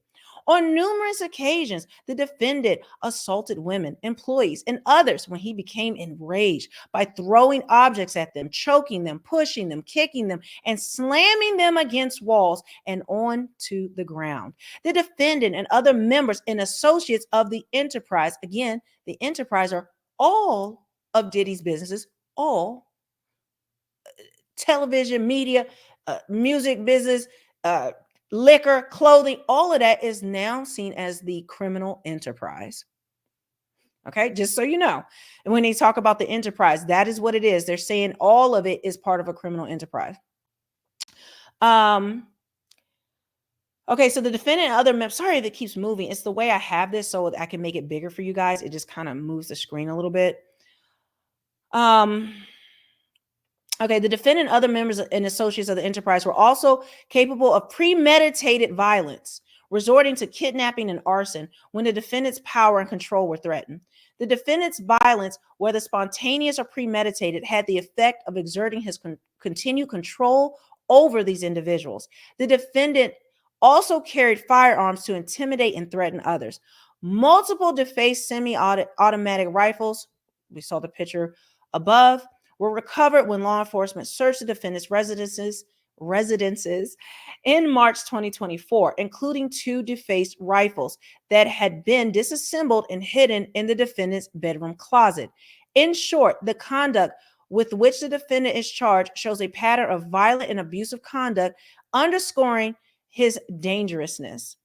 On numerous occasions, the defendant assaulted women, employees, and others when he became enraged by throwing objects at them, choking them, pushing them, kicking them, and slamming them against walls and onto the ground. The defendant and other members and associates of the enterprise, again, the enterprise are all of Diddy's businesses, all television, media, music business, liquor, clothing, all of that is now seen as the criminal enterprise. Okay, just so you know. And when they talk about the enterprise, that is what it is. They're saying all of it is part of a criminal enterprise. Okay, so the defendant and other members, sorry, that keeps moving. It's the way I have this so I can make it bigger for you guys. It just kind of moves the screen a little bit. Okay, the defendant and other members and associates of the enterprise were also capable of premeditated violence, resorting to kidnapping and arson when the defendant's power and control were threatened. The defendant's violence, whether spontaneous or premeditated, had the effect of exerting his continued control over these individuals. The defendant also carried firearms to intimidate and threaten others. Multiple defaced semi-automatic rifles, we saw the picture above, were recovered when law enforcement searched the defendant's residences in March 2024, including 2 defaced rifles that had been disassembled and hidden in the defendant's bedroom closet. In short, the conduct with which the defendant is charged shows a pattern of violent and abusive conduct, underscoring his dangerousness.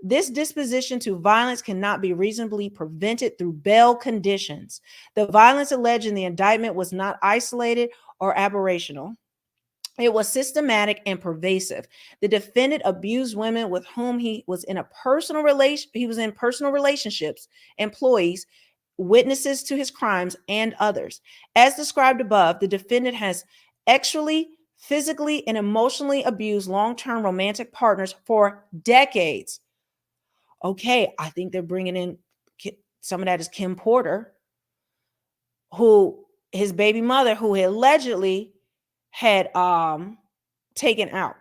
This disposition to violence cannot be reasonably prevented through bail conditions. The violence alleged in the indictment was not isolated or aberrational. It was systematic and pervasive. The defendant abused women with whom he was in personal relationships, employees, witnesses to his crimes, and others. As described above, the defendant has sexually, physically, and emotionally abused long-term romantic partners for decades. Okay, I think they're bringing in some of that is Kim Porter, who his baby mother, who he allegedly had taken out.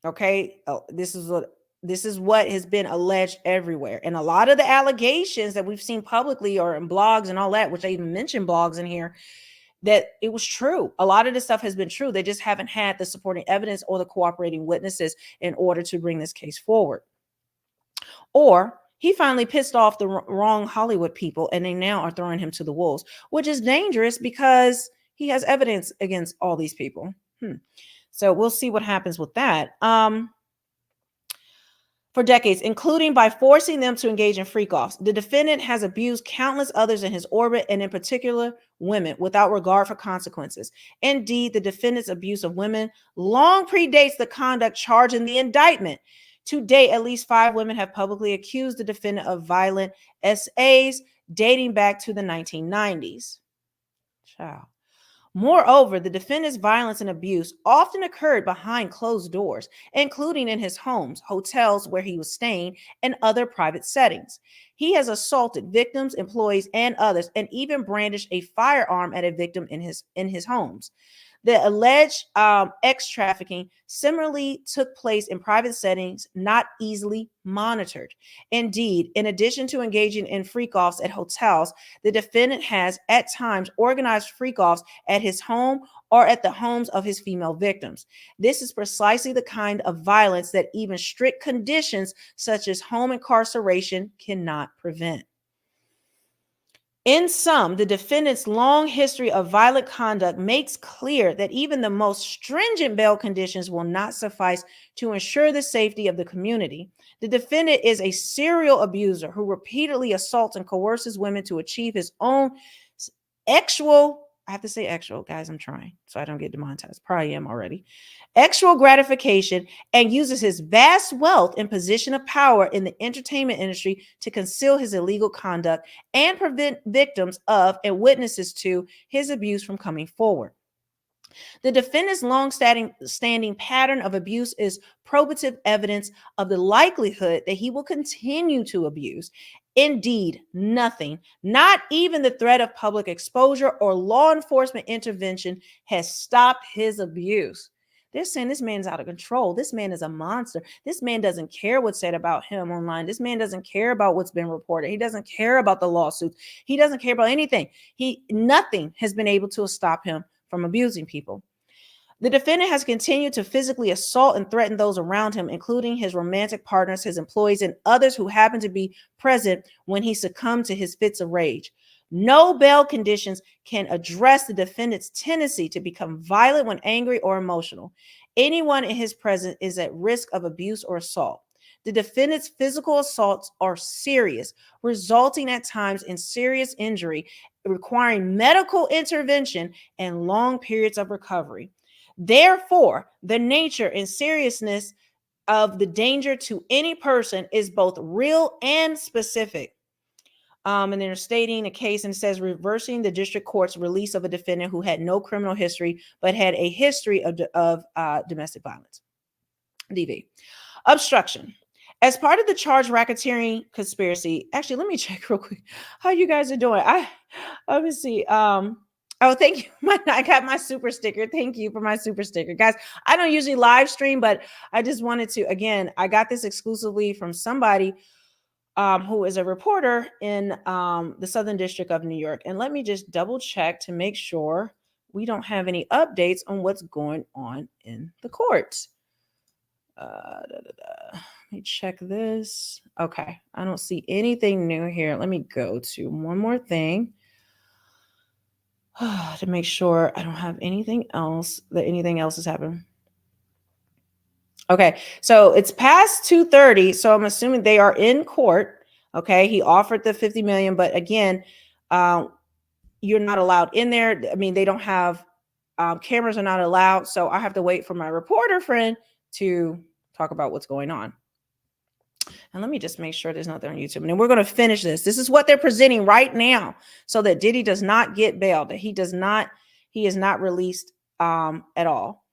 Okay, this is what has been alleged everywhere, and a lot of the allegations that we've seen publicly or in blogs and all that, which I even mentioned blogs in here, that it was true. A lot of this stuff has been true. They just haven't had the supporting evidence or the cooperating witnesses in order to bring this case forward. Or he finally pissed off the wrong Hollywood people, and they now are throwing him to the wolves, which is dangerous because he has evidence against all these people. So we'll see what happens with that. For decades, including by forcing them to engage in freak-offs, the defendant has abused countless others in his orbit, and in particular women, without regard for consequences. Indeed, the defendant's abuse of women long predates the conduct charged in the indictment. To date, at least 5 women have publicly accused the defendant of violent SAs dating back to the 1990s. Ciao. Moreover, the defendant's violence and abuse often occurred behind closed doors, including in his homes, hotels where he was staying, and other private settings. He has assaulted victims, employees, and others, and even brandished a firearm at a victim in his homes. The alleged trafficking similarly took place in private settings, not easily monitored. Indeed, in addition to engaging in freak-offs at hotels, the defendant has at times organized freak-offs at his home or at the homes of his female victims. This is precisely the kind of violence that even strict conditions such as home incarceration cannot prevent. In sum, the defendant's long history of violent conduct makes clear that even the most stringent bail conditions will not suffice to ensure the safety of the community. The defendant is a serial abuser who repeatedly assaults and coerces women to achieve his own I have to say actual, guys, I'm trying so I don't get demonetized. Probably am already. Actual gratification, and uses his vast wealth and position of power in the entertainment industry to conceal his illegal conduct and prevent victims of and witnesses to his abuse from coming forward. The defendant's long-standing pattern of abuse is probative evidence of the likelihood that he will continue to abuse. Indeed, nothing, not even the threat of public exposure or law enforcement intervention, has stopped his abuse. They're saying this man's out of control. This man is a monster. This man doesn't care what's said about him online. This man doesn't care about what's been reported. He doesn't care about the lawsuits. He doesn't care about anything. Nothing has been able to stop him from abusing people. The defendant has continued to physically assault and threaten those around him, including his romantic partners, his employees, and others who happen to be present when he succumbed to his fits of rage. No bail conditions can address the defendant's tendency to become violent when angry or emotional. Anyone in his presence is at risk of abuse or assault. The defendant's physical assaults are serious, resulting at times in serious injury, requiring medical intervention and long periods of recovery. Therefore, the nature and seriousness of the danger to any person is both real and specific. And they're stating a case, and it says reversing the district court's release of a defendant who had no criminal history but had a history of domestic violence. DV. Obstruction. As part of the charged racketeering conspiracy, actually, let me check real quick how you guys are doing. Let me see. Oh, thank you. I got my super sticker. Thank you for my super sticker. Guys, I don't usually live stream, but I just wanted to, again, I got this exclusively from somebody who is a reporter in the Southern District of New York. And let me just double check to make sure we don't have any updates on what's going on in the courts. Let me check this. Okay, I don't see anything new here. Let me go to one more thing to make sure I don't have anything else has happened. Okay, so it's past 2:30, so I'm assuming they are in court. Okay, he offered the 50 million, but again, you're not allowed in there. I mean, they don't have cameras are not allowed, so I have to wait for my reporter friend to talk about what's going on. And let me just make sure there's nothing on YouTube. And then we're going to finish this. This is what they're presenting right now, so that Diddy does not get bailed, that he is not released at all.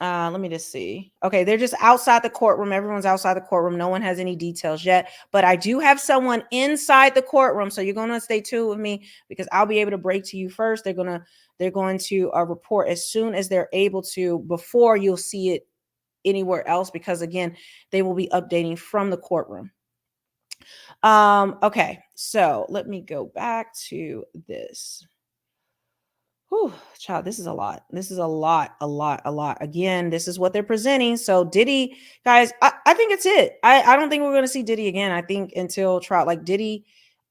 Let me just see. Okay, they're just outside the courtroom. Everyone's outside the courtroom. No one has any details yet, but I do have someone inside the courtroom. So you're going to stay tuned with me because I'll be able to break to you first. They're going to report as soon as they're able to before you'll see it anywhere else, because again, they will be updating from the courtroom. Okay, so let me go back to this. Whew, child, this is a lot. This is a lot. Again, this is what they're presenting. So Diddy, guys, I think it's it. I don't think we're going to see Diddy again. I think until trial, like Diddy,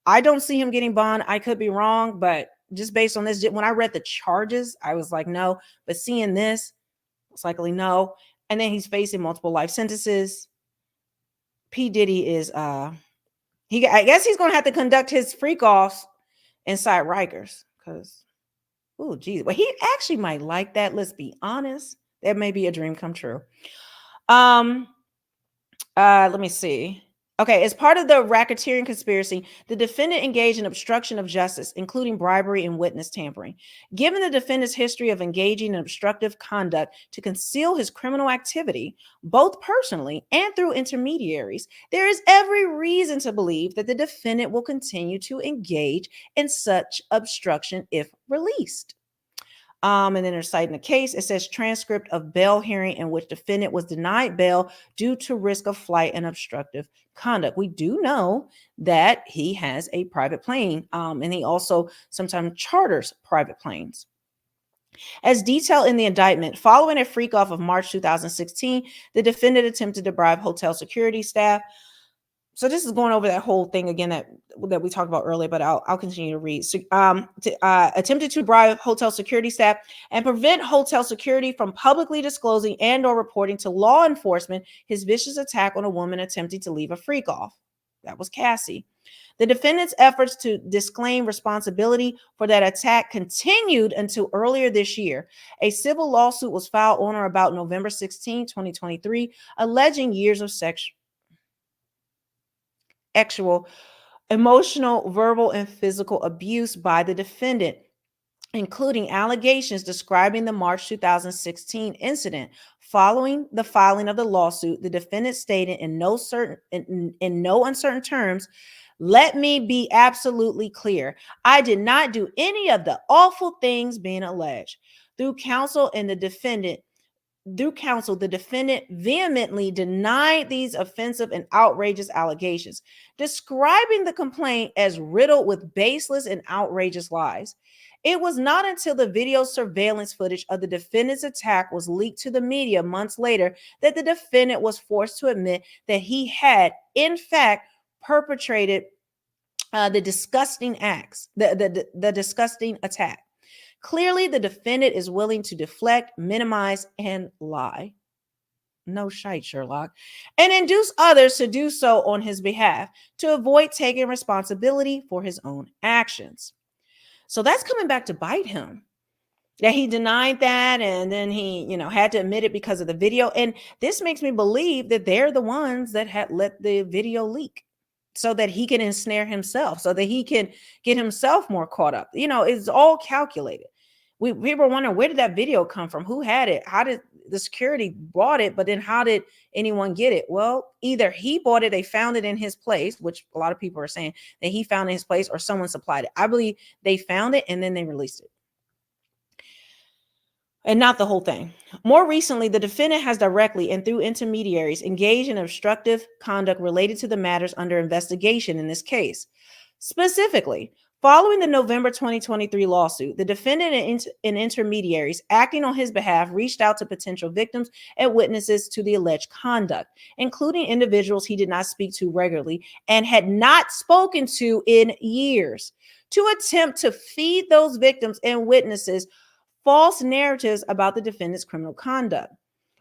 I don't see him getting bond. I could be wrong, but just based on this, when I read the charges, I was like, no. But seeing this, it's likely no. And then he's facing multiple life sentences. P. Diddy is, I guess he's going to have to conduct his freak offs inside Rikers because. Oh, geez. Well, he actually might like that. Let's be honest. That may be a dream come true. Let me see. Okay, as part of the racketeering conspiracy, the defendant engaged in obstruction of justice, including bribery and witness tampering. Given the defendant's history of engaging in obstructive conduct to conceal his criminal activity, both personally and through intermediaries, there is every reason to believe that the defendant will continue to engage in such obstruction if released. And then they're citing the case. It says transcript of bail hearing in which defendant was denied bail due to risk of flight and obstructive conduct. We do know that he has a private plane, and he also sometimes charters private planes. As detailed in the indictment, following a freak off of March 2016, the defendant attempted to bribe hotel security staff. So this is going over that whole thing again that we talked about earlier, but I'll continue to read. So, attempted to bribe hotel security staff and prevent hotel security from publicly disclosing and or reporting to law enforcement his vicious attack on a woman attempting to leave a freak off. That was Cassie. The defendant's efforts to disclaim responsibility for that attack continued until earlier this year. A civil lawsuit was filed on or about November 16, 2023, alleging years of sexual, emotional, verbal, and physical abuse by the defendant, including allegations describing the March 2016 incident. Following the filing of the lawsuit, the defendant stated in no uncertain terms, "Let me be absolutely clear. I did not do any of the awful things being alleged." Through counsel, the defendant vehemently denied these offensive and outrageous allegations, describing the complaint as riddled with baseless and outrageous lies. It was not until the video surveillance footage of the defendant's attack was leaked to the media months later that the defendant was forced to admit that he had, in fact, perpetrated the disgusting acts, the disgusting attack. Clearly, the defendant is willing to deflect, minimize, and lie. No shite, Sherlock. And induce others to do so on his behalf to avoid taking responsibility for his own actions. So that's coming back to bite him. That he denied that, and then he, had to admit it because of the video. And this makes me believe that they're the ones that had let the video leak so that he can ensnare himself, so that he can get himself more caught up. It's all calculated. We were wondering, where did that video come from? Who had it? How did the security bought it? But then how did anyone get it? Well, either he bought it, they found it in his place, which a lot of people are saying that he found in his place, or someone supplied it. I believe they found it and then they released it. And not the whole thing. More recently, the defendant has directly and through intermediaries engaged in obstructive conduct related to the matters under investigation in this case. Specifically, following the November 2023 lawsuit, the defendant and intermediaries acting on his behalf reached out to potential victims and witnesses to the alleged conduct, including individuals he did not speak to regularly and had not spoken to in years, to attempt to feed those victims and witnesses false narratives about the defendant's criminal conduct.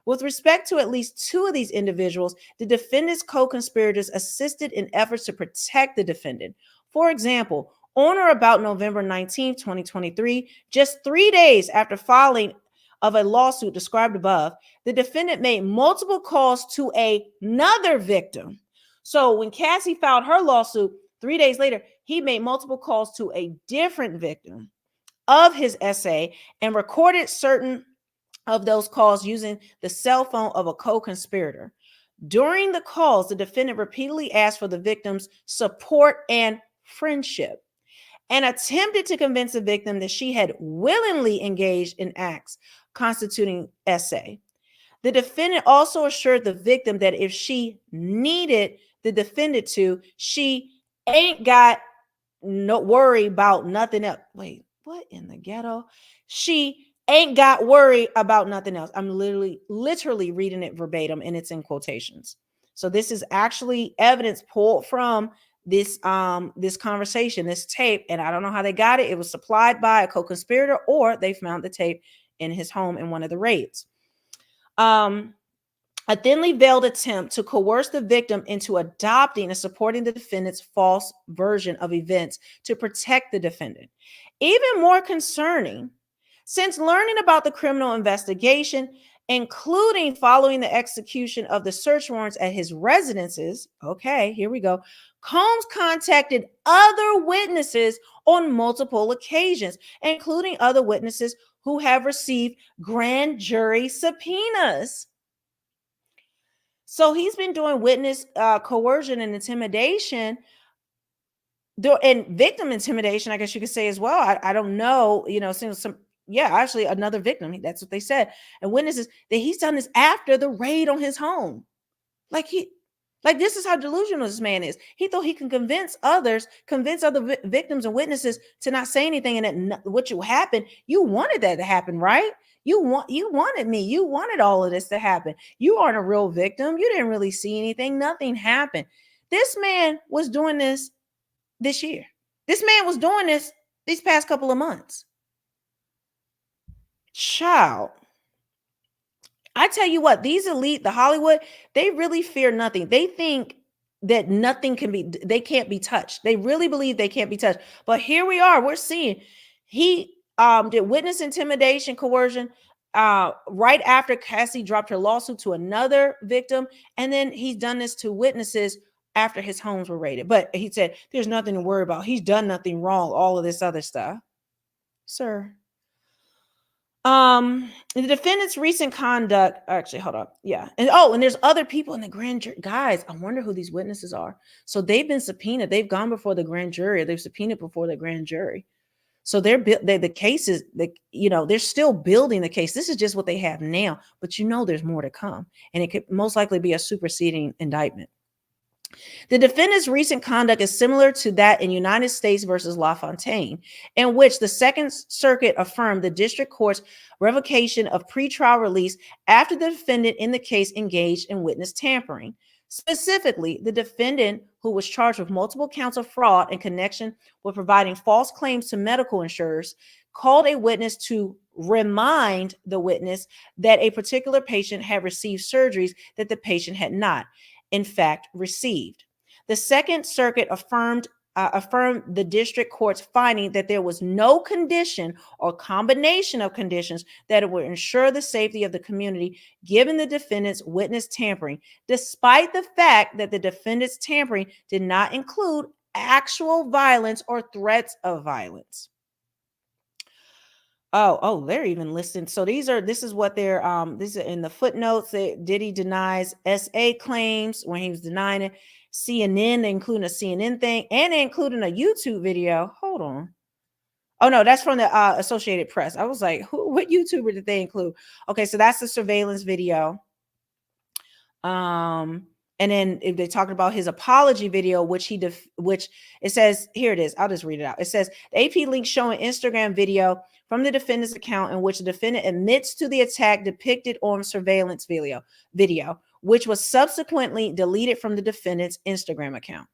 With respect to at least two of these individuals, the defendant's co-conspirators assisted in efforts to protect the defendant. For example, on or about November 19, 2023, just 3 days after filing of a lawsuit described above, the defendant made multiple calls to another victim. So when Cassie filed her lawsuit 3 days later, he made multiple calls to a different victim of his essay and recorded certain of those calls using the cell phone of a co-conspirator. During the calls, the defendant repeatedly asked for the victim's support and friendship and attempted to convince the victim that she had willingly engaged in acts constituting SA. The defendant also assured the victim that if she needed the defendant to, she ain't got no worry about nothing else. Wait, what in the ghetto? She ain't got worry about nothing else. I'm literally reading it verbatim, and it's in quotations. So this is actually evidence pulled from this conversation, this tape, and I don't know how they got it. It was supplied by a co-conspirator, or they found the tape in his home in one of the raids. A thinly veiled attempt to coerce the victim into adopting and supporting the defendant's false version of events to protect the defendant. Even more concerning, since learning about the criminal investigation, including following the execution of the search warrants at his residences, okay, here we go, Combs contacted other witnesses on multiple occasions, including other witnesses who have received grand jury subpoenas. So he's been doing witness coercion and intimidation, and victim intimidation, I guess you could say as well. I don't know, actually another victim. That's what they said. And witnesses that he's done this after the raid on his home. Like this is how delusional this man is. He thought he can convince other victims and witnesses to not say anything, and that what you happened, you wanted that to happen, right? You wanted me. You wanted all of this to happen. You aren't a real victim. You didn't really see anything. Nothing happened. This man was doing this year. This man was doing this these past couple of months. Child. I tell you what, these elite, the Hollywood, they really fear nothing. They think that they can't be touched. They really believe they can't be touched. But here we are, we're seeing he did witness intimidation, coercion, right after Cassie dropped her lawsuit to another victim. And then he's done this to witnesses after his homes were raided. But he said, there's nothing to worry about. He's done nothing wrong, all of this other stuff. Sir. The defendant's recent conduct, actually, hold on. Yeah. And there's other people in the grand jury. Guys, I wonder who these witnesses are. So they've been subpoenaed. They've gone before the grand jury. They've subpoenaed before the grand jury. So the case is, they're still building the case. This is just what they have now, but there's more to come. And it could most likely be a superseding indictment. The defendant's recent conduct is similar to that in United States versus LaFontaine, in which the Second Circuit affirmed the district court's revocation of pretrial release after the defendant in the case engaged in witness tampering. Specifically, the defendant, who was charged with multiple counts of fraud in connection with providing false claims to medical insurers, called a witness to remind the witness that a particular patient had received surgeries that the patient had not, in fact, received. The Second Circuit affirmed the district court's finding that there was no condition or combination of conditions that would ensure the safety of the community given the defendant's witness tampering, despite the fact that the defendant's tampering did not include actual violence or threats of violence. Oh, they're even listing. So this is what they're this is in the footnotes. Diddy denies SA claims when he was denying it. CNN, they including a CNN thing, and they including a YouTube video. Hold on. Oh no, that's from the Associated Press. I was like, what YouTuber did they include? Okay, so that's the surveillance video. And then if they talking about his apology video, which it says, here it is. I'll just read it out. It says the AP link showing Instagram video from the defendant's account in which the defendant admits to the attack depicted on surveillance video, which was subsequently deleted from the defendant's Instagram account.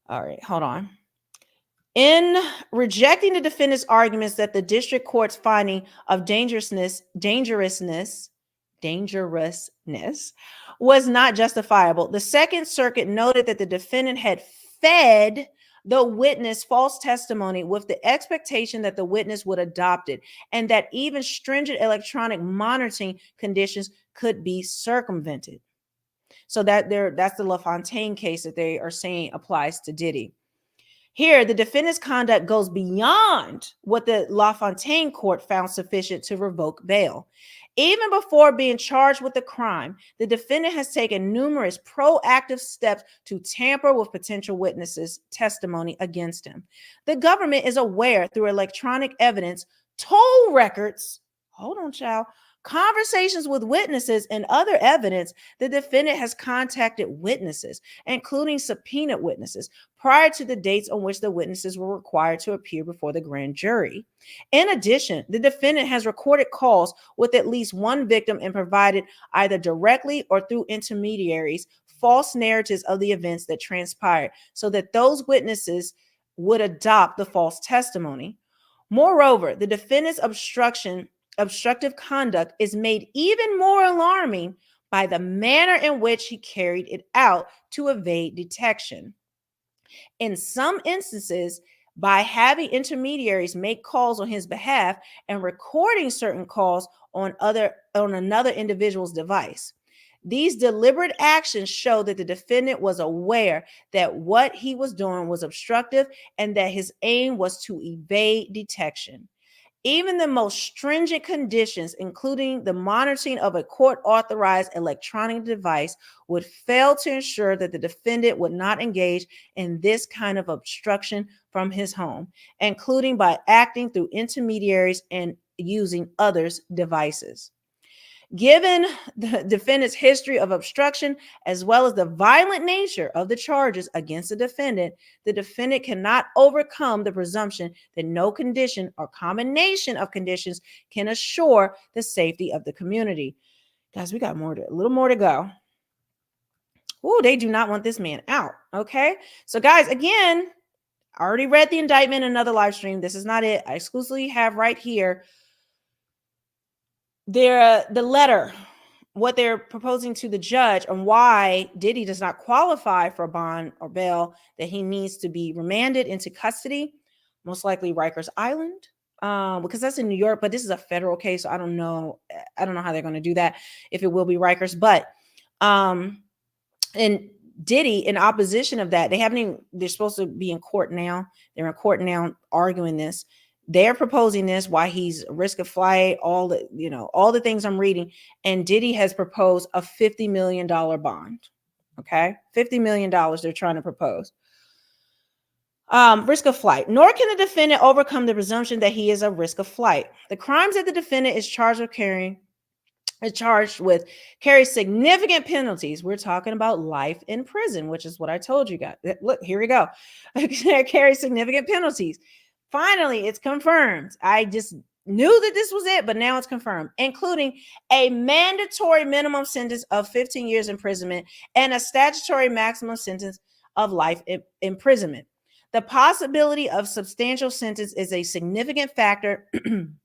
All right, hold on. In rejecting the defendant's arguments that the district court's finding of dangerousness was not justifiable, the Second Circuit noted that the defendant had fed the witness false testimony with the expectation that the witness would adopt it, and that even stringent electronic monitoring conditions could be circumvented. So that's the LaFontaine case that they are saying applies to Diddy. Here, the defendant's conduct goes beyond what the LaFontaine court found sufficient to revoke bail. Even before being charged with the crime, the defendant has taken numerous proactive steps to tamper with potential witnesses' testimony against him. The government is aware through electronic evidence, toll records, hold on, child, conversations with witnesses, and other evidence. The defendant has contacted witnesses, including subpoenaed witnesses, prior to the dates on which the witnesses were required to appear before the grand jury. In addition, the defendant has recorded calls with at least one victim and provided, either directly or through intermediaries, false narratives of the events that transpired so that those witnesses would adopt the false testimony. Moreover, the defendant's obstructive conduct is made even more alarming by the manner in which he carried it out to evade detection. In some instances, by having intermediaries make calls on his behalf and recording certain calls on another individual's device. These deliberate actions show that the defendant was aware that what he was doing was obstructive and that his aim was to evade detection. Even the most stringent conditions, including the monitoring of a court-authorized electronic device, would fail to ensure that the defendant would not engage in this kind of obstruction from his home, including by acting through intermediaries and using others' devices. Given the defendant's history of obstruction, as well as the violent nature of the charges against the defendant cannot overcome the presumption that no condition or combination of conditions can assure the safety of the community. Guys, we got a little more to go. Oh, they do not want this man out. Okay. So, guys, again, I already read the indictment in another live stream. This is not it. I exclusively have right here the letter, what they're proposing to the judge, and why Diddy does not qualify for bond or bail, that he needs to be remanded into custody, most likely Rikers Island, because that's in New York, but this is a federal case, so I don't know how they're going to do that, if it will be Rikers. But and Diddy, in opposition of that, they're supposed to be in court now. They're in court now arguing this. They're proposing this, why he's risk of flight, all the things I'm reading. And Diddy has proposed a $50 million bond. Okay. $50 million they're trying to propose. Risk of flight. Nor can the defendant overcome the presumption that he is a risk of flight. The crimes that the defendant is charged with carry significant penalties. We're talking about life in prison, which is what I told you guys. Look, here we go. Carry significant penalties. Finally, it's confirmed. I just knew that this was it, but now it's confirmed, including a mandatory minimum sentence of 15 years imprisonment and a statutory maximum sentence of life imprisonment. The possibility of substantial sentence is a significant factor in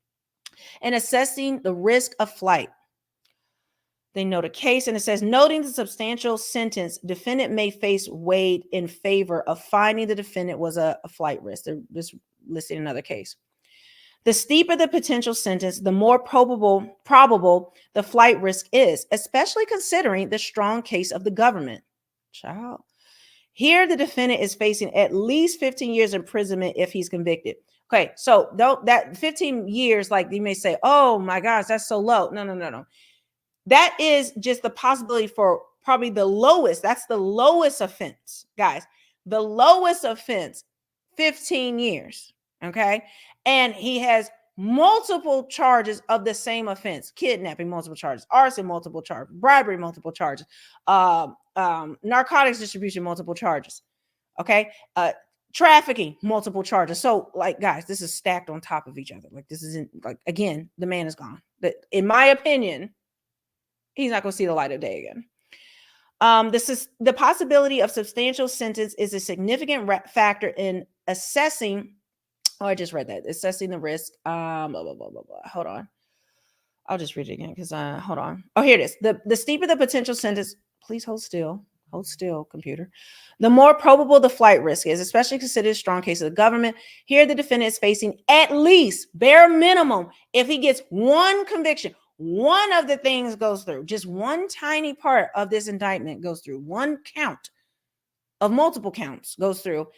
assessing the risk of flight. They note a case, and it says, noting the substantial sentence, defendant may face weighed in favor of finding the defendant was a flight risk. They're just listing another case. The steeper the potential sentence, the more probable the flight risk is, especially considering the strong case of the government. Child. Here, the defendant is facing at least 15 years imprisonment if he's convicted. Okay, so that 15 years, like you may say, oh my gosh, that's so low. No. That is just the possibility for probably the lowest. That's the lowest offense, guys. The lowest offense, 15 years. Okay. And he has multiple charges of the same offense: kidnapping, multiple charges; arson, multiple charges; bribery, multiple charges; narcotics distribution, multiple charges. Okay. Trafficking, multiple charges. So, like, guys, this is stacked on top of each other. Like, this isn't, like, again, the man is gone. But in my opinion, he's not going to see the light of day again. The possibility of substantial sentence is a significant factor in assessing. Oh, I just read that. Assessing the risk. Blah, blah, blah, blah, blah. Hold on. I'll just read it again because hold on. Oh, here it is. The steeper the potential sentence. Please hold still. Hold still, computer. The more probable the flight risk is, especially considered a strong case of the government. Here, the defendant is facing at least, bare minimum, if he gets one conviction, one of the things goes through, just one tiny part of this indictment goes through, one count of multiple counts goes through,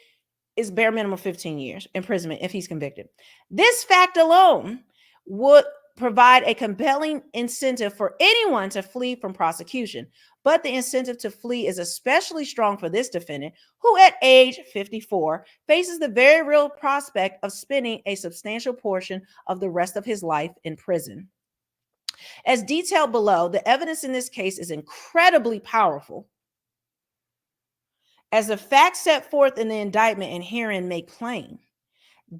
is bare minimum 15 years imprisonment if he's convicted. This fact alone would provide a compelling incentive for anyone to flee from prosecution. But the incentive to flee is especially strong for this defendant, who at age 54 faces the very real prospect of spending a substantial portion of the rest of his life in prison. As detailed below, the evidence in this case is incredibly powerful. As the facts set forth in the indictment and herein make plain,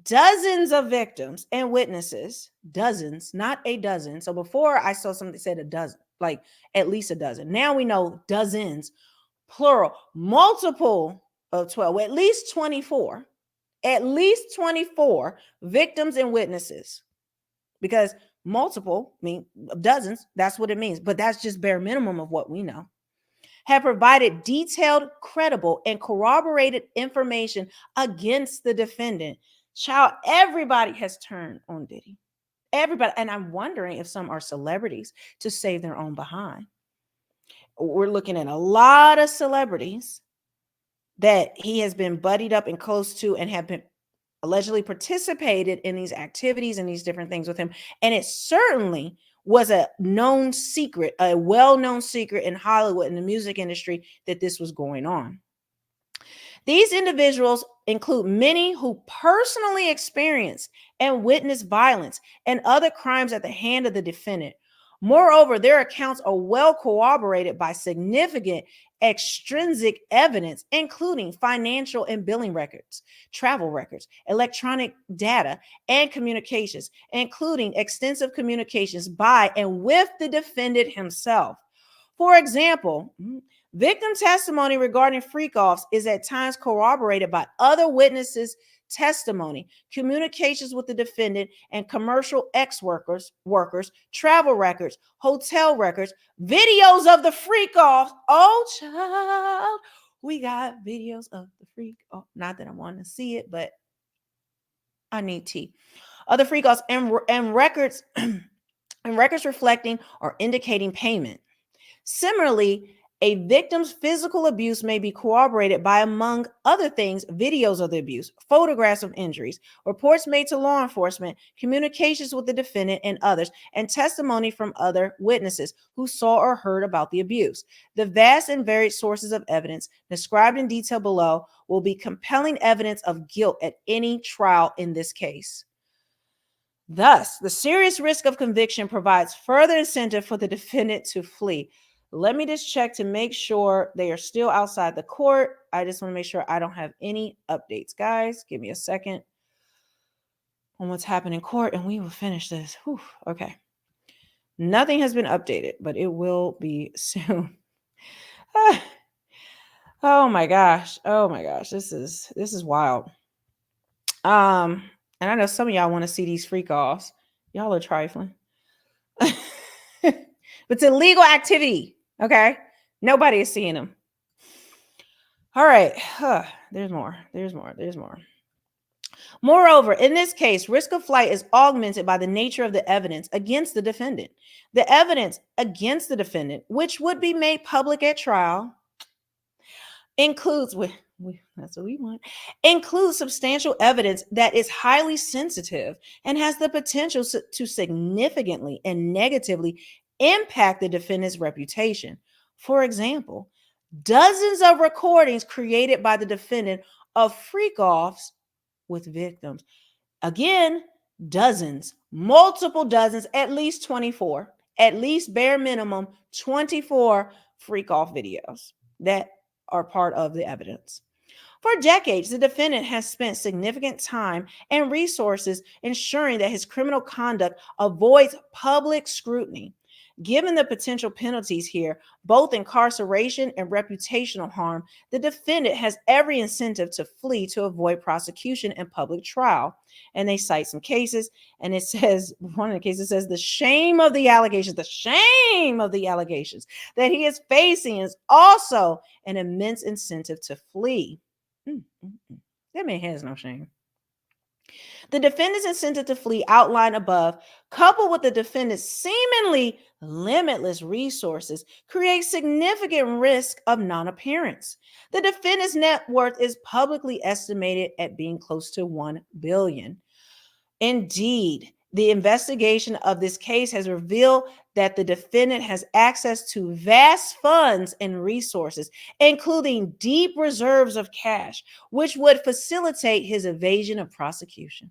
dozens of victims and witnesses, dozens, not a dozen. So before I saw something that said a dozen, like at least a dozen. Now we know dozens, plural, multiple of 12, at least 24, victims and witnesses, because multiple mean dozens, that's what it means. But that's just bare minimum of what we know. Have provided detailed, credible, and corroborated information against the defendant. Child, everybody has turned on Diddy. Everybody. And I'm wondering if some are celebrities to save their own behind. We're looking at a lot of celebrities that he has been buddied up and close to and have been allegedly participated in these activities and these different things with him. And it certainly was a known secret, a well-known secret in Hollywood, in the music industry, that this was going on. These individuals include many who personally experienced and witnessed violence and other crimes at the hand of the defendant. Moreover, their accounts are well corroborated by significant extrinsic evidence, including financial and billing records, travel records, electronic data, and communications, including extensive communications by and with the defendant himself. For example, victim testimony regarding freak-offs is at times corroborated by other witnesses' testimony, communications with the defendant and commercial ex-workers, travel records, hotel records, videos of the freak-offs. Oh, child, we got videos of the freak-off. Not that I want to see it, but I need tea. Other freak-offs and records and records reflecting or indicating payment. Similarly, a victim's physical abuse may be corroborated by, among other things, videos of the abuse, photographs of injuries, reports made to law enforcement, communications with the defendant and others, and testimony from other witnesses who saw or heard about the abuse. The vast and varied sources of evidence described in detail below will be compelling evidence of guilt at any trial in this case. Thus, the serious risk of conviction provides further incentive for the defendant to flee. Let me just check to make sure they are still outside the court. I just want to make sure I don't have any updates. Guys, give me a second on what's happening in court and we will finish this. Whew, okay. Nothing has been updated, but it will be soon. Oh my gosh. Oh my gosh. This is wild. And I know some of y'all want to see these freak offs. Y'all are trifling. But it's illegal activity. Okay. Nobody is seeing them. All right. There's more. Moreover, in this case, risk of flight is augmented by the nature of the evidence against the defendant. The evidence against the defendant, which would be made public at trial, includes that's what we want, includes substantial evidence that is highly sensitive and has the potential to significantly and negatively impact the defendant's reputation. For example, dozens of recordings created by the defendant of freak-offs with victims. Again, dozens, multiple dozens, at least 24, at least bare minimum 24 freak-off videos that are part of the evidence. For decades, the defendant has spent significant time and resources ensuring that his criminal conduct avoids public scrutiny. Given the potential penalties here, both incarceration and reputational harm, the defendant has every incentive to flee to avoid prosecution and public trial. And they cite some cases, and it says, one of the cases says, the shame of the allegations that he is facing is also an immense incentive to flee. That man has no shame. The defendant's incentive to flee outlined above, coupled with the defendant's seemingly limitless resources, creates significant risk of non-appearance. The defendant's net worth is publicly estimated at being close to $1 billion. Indeed, the investigation of this case has revealed that the defendant has access to vast funds and resources, including deep reserves of cash, which would facilitate his evasion of prosecution.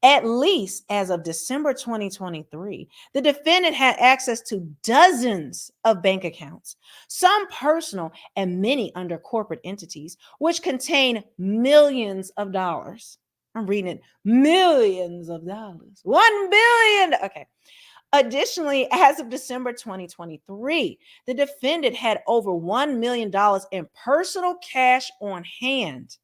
At least as of December 2023, the defendant had access to dozens of bank accounts, some personal and many under corporate entities, which contain millions of dollars. I'm reading it, millions of dollars. 1 billion. Okay. Additionally, as of December 2023, the defendant had over $1 million in personal cash on hand.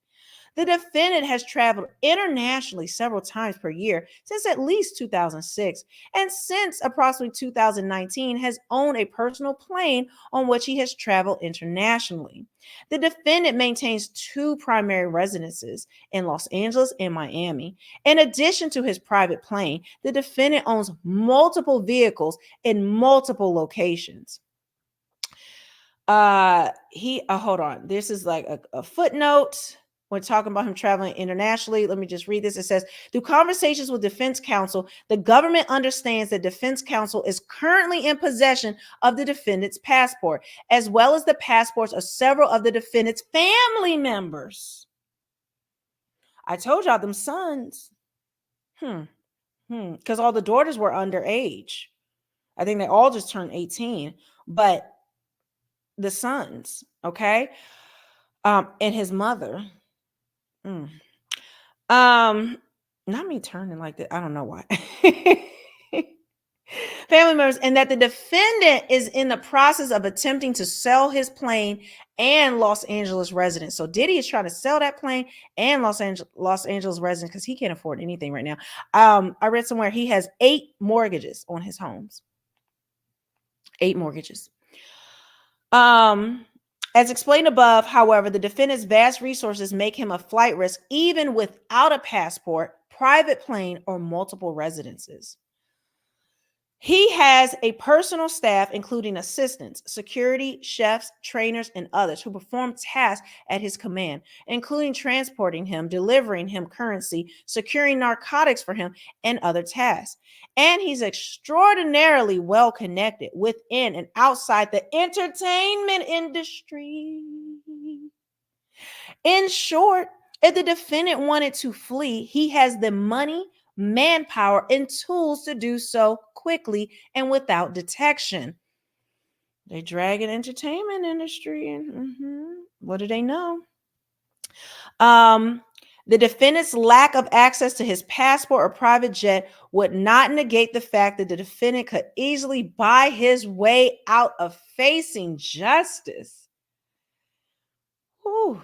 The defendant has traveled internationally several times per year since at least 2006, and since approximately 2019 has owned a personal plane on which he has traveled internationally. The defendant maintains two primary residences in Los Angeles and Miami. In addition to his private plane, the defendant owns multiple vehicles in multiple locations. Hold on. This is like a footnote. When talking about him traveling internationally, let me just read this. It says, through conversations with defense counsel, the government understands that defense counsel is currently in possession of the defendant's passport, as well as the passports of several of the defendant's family members. I told y'all them sons. Because all the daughters were underage. I think they all just turned 18, but the sons, okay? And his mother. Not me turning like that. I don't know why. Family members, and that the defendant is in the process of attempting to sell his plane and Los Angeles residence. So Diddy is trying to sell that plane and Los Angeles residence because he can't afford anything right now. I read somewhere he has 8 mortgages on his homes. 8 mortgages. As explained above, however, the defendant's vast resources make him a flight risk even without a passport, private plane, or multiple residences. He has a personal staff, including assistants, security, chefs, trainers, and others who perform tasks at his command, including transporting him, delivering him currency, securing narcotics for him, and other tasks. And he's extraordinarily well connected within and outside the entertainment industry. In short, if the defendant wanted to flee, he has the money, manpower, and tools to do so quickly and without detection. They drag an entertainment industry, and what do they know? The defendant's lack of access to his passport or private jet would not negate the fact that the defendant could easily buy his way out of facing justice. Whew.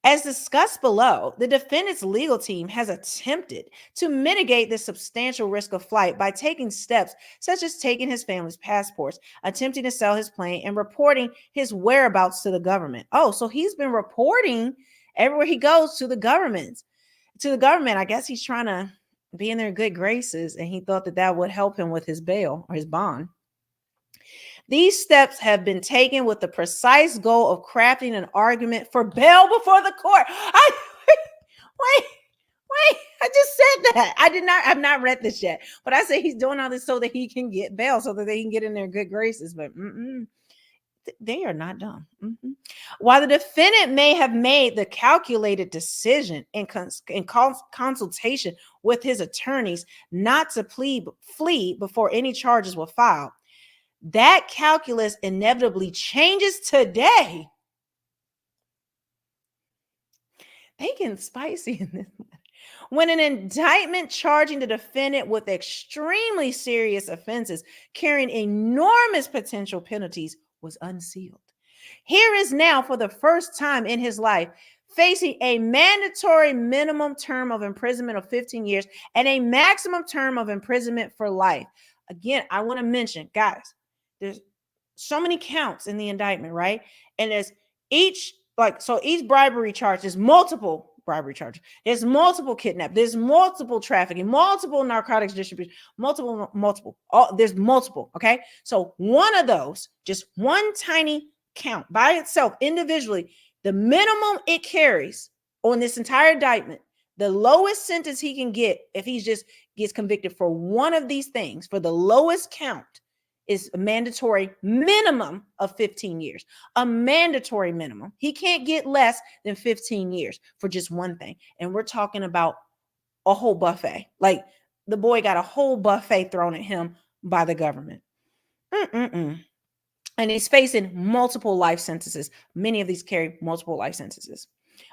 As discussed below, the defendant's legal team has attempted to mitigate this substantial risk of flight by taking steps such as taking his family's passports, attempting to sell his plane, and reporting his whereabouts to the government. Oh, so he's been reporting everywhere he goes to the government. I guess he's trying to be in their good graces, and he thought that that would help him with his bail or his bond. These steps have been taken with the precise goal of crafting an argument for bail before the court. Wait, I just said that. I've not read this yet, but I say he's doing all this so that he can get bail, so that they can get in their good graces, but they are not dumb. While the defendant may have made the calculated decision in consultation with his attorneys not to flee before any charges were filed, that calculus inevitably changes today. They getting spicy in this matter. When an indictment charging the defendant with extremely serious offenses carrying enormous potential penalties was unsealed. Here is now, for the first time in his life, facing a mandatory minimum term of imprisonment of 15 years and a maximum term of imprisonment for life. Again, I want to mention, guys, there's so many counts in the indictment, right? And there's each bribery charge is multiple bribery charges. There's multiple kidnap. There's multiple trafficking, multiple narcotics distribution, multiple. There's multiple. Okay. So one of those, just one tiny count by itself, individually, the minimum it carries on this entire indictment, the lowest sentence he can get if he just gets convicted for one of these things, for the lowest count, is a mandatory minimum of 15 years. A mandatory minimum. He can't get less than 15 years for just one thing. And we're talking about a whole buffet. Like, the boy got a whole buffet thrown at him by the government. And he's facing multiple life sentences. Many of these carry multiple life sentences.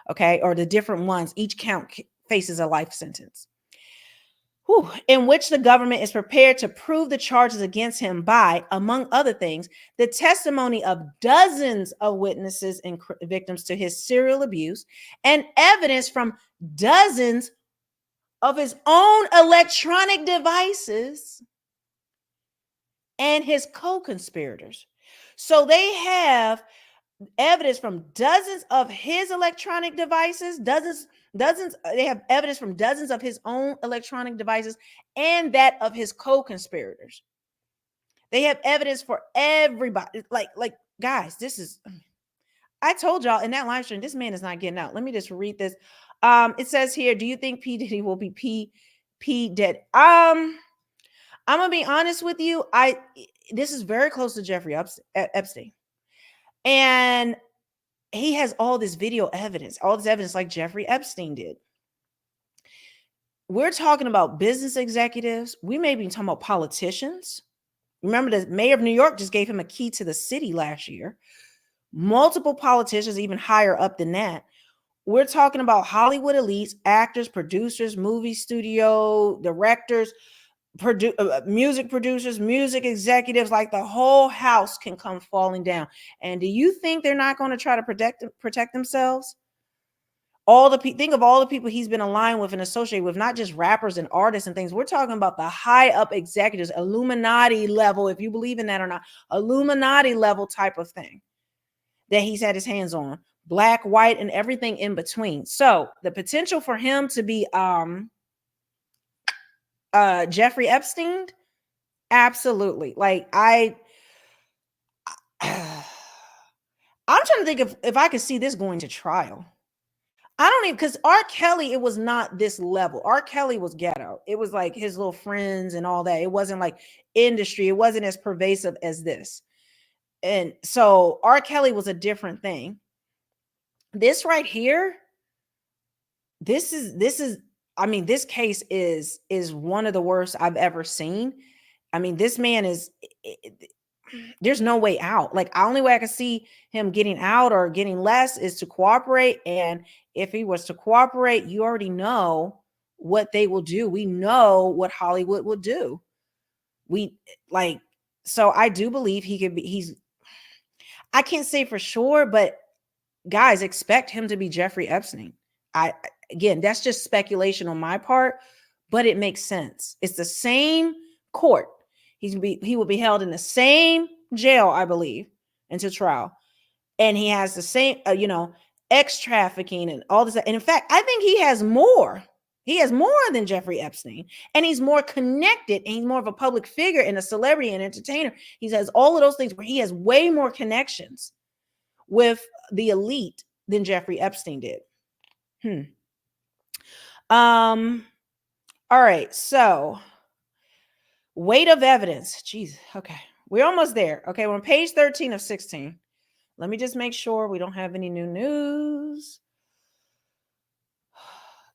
Okay. Or the different ones, each count faces a life sentence. In which the government is prepared to prove the charges against him by, among other things, the testimony of dozens of witnesses and victims to his serial abuse, and evidence from dozens of his own electronic devices and his co-conspirators. So they have evidence from dozens of his electronic devices, they have evidence from dozens of his own electronic devices and that of his co-conspirators. They have evidence for everybody. Like guys, I told y'all in that live stream, this man is not getting out. Let me just read this. It says here, do you think P. Diddy will be P dead? I'm gonna be honest with you. This is very close to Jeffrey Epstein. And he has all this video evidence, like Jeffrey Epstein did. We're talking about business executives. We may be talking about politicians. Remember, the mayor of New York just gave him a key to the city last year. Multiple politicians, even higher up than that. We're talking about Hollywood elites, actors, producers, movie studio directors, music producers, music executives. Like, the whole house can come falling down. And do you think they're not going to try to protect themselves? Think of all the people he's been aligned with and associated with, not just rappers and artists and things. We're talking about the high up executives, Illuminati level, if you believe in that or not, Illuminati level type of thing that he's had his hands on, black, white, and everything in between. So the potential for him to be Jeffrey Epstein, absolutely. Like, I'm trying to think if I could see this going to trial. I don't even, because R. Kelly, it was not this level. R. Kelly was ghetto. It was like his little friends and all that. It wasn't like industry. It wasn't as pervasive as this. And so R. Kelly was a different thing. This right here, this is, I mean, this case is one of the worst I've ever seen. I mean, this man there's no way out. Like, the only way I could see him getting out or getting less is to cooperate. And if he was to cooperate, you already know what they will do. We know what Hollywood will do. So I do believe I can't say for sure, but guys, expect him to be Jeffrey Epstein. Again, that's just speculation on my part, but it makes sense. It's the same court. He will be held in the same jail, I believe, until trial. And he has the same, X trafficking and all this. And in fact, I think he has more. He has more than Jeffrey Epstein. And he's more connected. And he's more of a public figure and a celebrity and entertainer. He has all of those things where he has way more connections with the elite than Jeffrey Epstein did. All right. So, weight of evidence. Jeez. Okay. We're almost there. Okay. We're on page 13 of 16. Let me just make sure we don't have any new news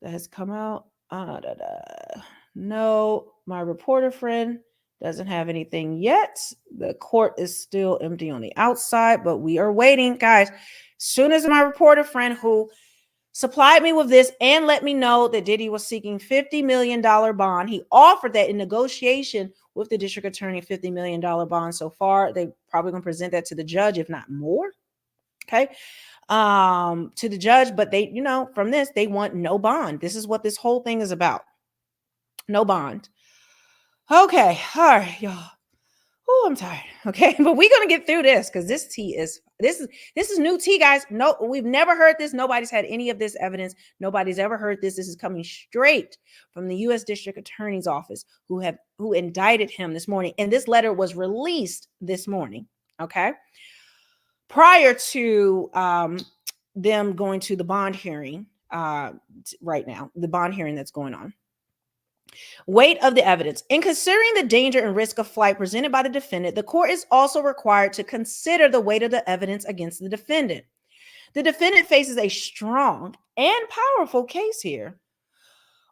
that has come out. No, my reporter friend doesn't have anything yet. The court is still empty on the outside, but we are waiting, guys. As soon as my reporter friend, who supplied me with this and let me know that Diddy was seeking $50 million bond, he offered that in negotiation with the district attorney, $50 million bond. So far, they probably going to present that to the judge, if not more. Okay. To the judge, but they, from this, they want no bond. This is what this whole thing is about. No bond. Okay. All right, y'all. Oh, I'm tired. Okay, but we're gonna get through this because this is new tea, guys. No, we've never heard this. Nobody's had any of this evidence. Nobody's ever heard this. This is coming straight from the U.S. District Attorney's Office, who indicted him this morning, and this letter was released this morning. Okay, prior to them going to the bond hearing. Right now, the bond hearing that's going on. Weight of the evidence. In considering the danger and risk of flight presented by the defendant, the court is also required to consider the weight of the evidence against the defendant. The defendant faces a strong and powerful case here,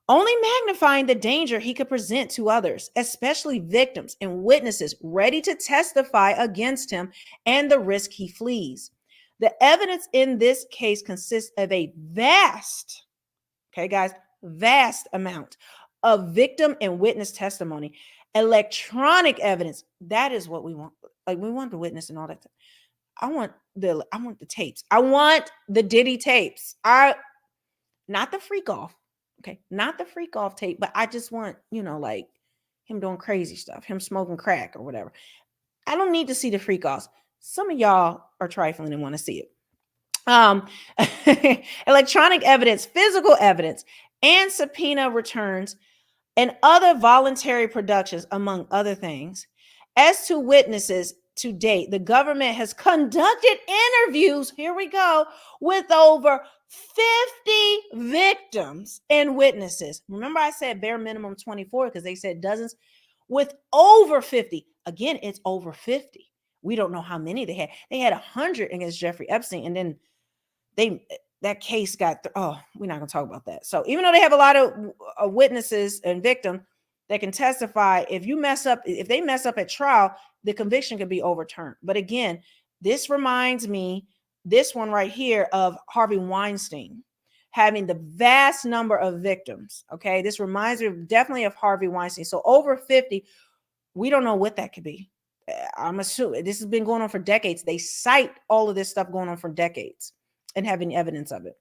only magnifying the danger he could present to others, especially victims and witnesses ready to testify against him, and the risk he flees. The evidence in this case consists of a vast, okay, guys, vast amount of victim and witness testimony, electronic evidence. That is what we want. Like, we want the witness and all that. I want the tapes. I want the Diddy tapes. Not the freak off. Okay, not the freak off tape, but I just want, like him doing crazy stuff, him smoking crack or whatever. I don't need to see the freak offs. Some of y'all are trifling and want to see it. Electronic evidence, physical evidence, and subpoena returns and other voluntary productions, among other things. As to witnesses, to date, the government has conducted interviews, here we go, with over 50 victims and witnesses. Remember, I said bare minimum 24 because they said dozens. With over 50. Again, it's over 50. We don't know how many they had. They had 100 against Jeffrey Epstein, and then that case got, we're not going to talk about that. So even though they have a lot of witnesses and victims that can testify, if they mess up at trial, the conviction could be overturned. But again, this reminds me, this one right here, of Harvey Weinstein having the vast number of victims. Okay, this reminds me definitely of Harvey Weinstein. So over 50, we don't know what that could be. I'm assuming this has been going on for decades. They cite all of this stuff going on for decades and having evidence of it.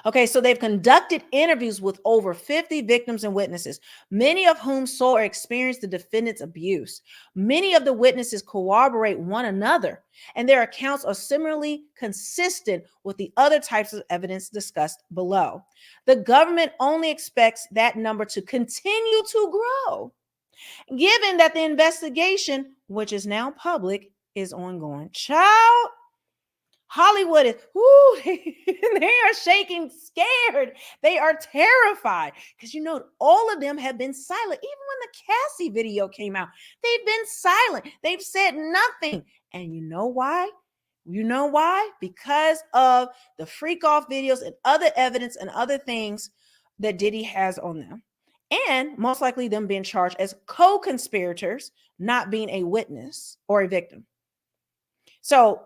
Okay, so they've conducted interviews with over 50 victims and witnesses, many of whom saw or experienced the defendant's abuse. Many of the witnesses corroborate one another, and their accounts are similarly consistent with the other types of evidence discussed below. The government only expects that number to continue to grow, given that the investigation, which is now public, is ongoing. Child, Hollywood is, they are shaking, scared. They are terrified because, all of them have been silent. Even when the Cassie video came out, they've been silent. They've said nothing. And you know why? Because of the freak off videos and other evidence and other things that Diddy has on them. And most likely them being charged as co-conspirators, not being a witness or a victim. So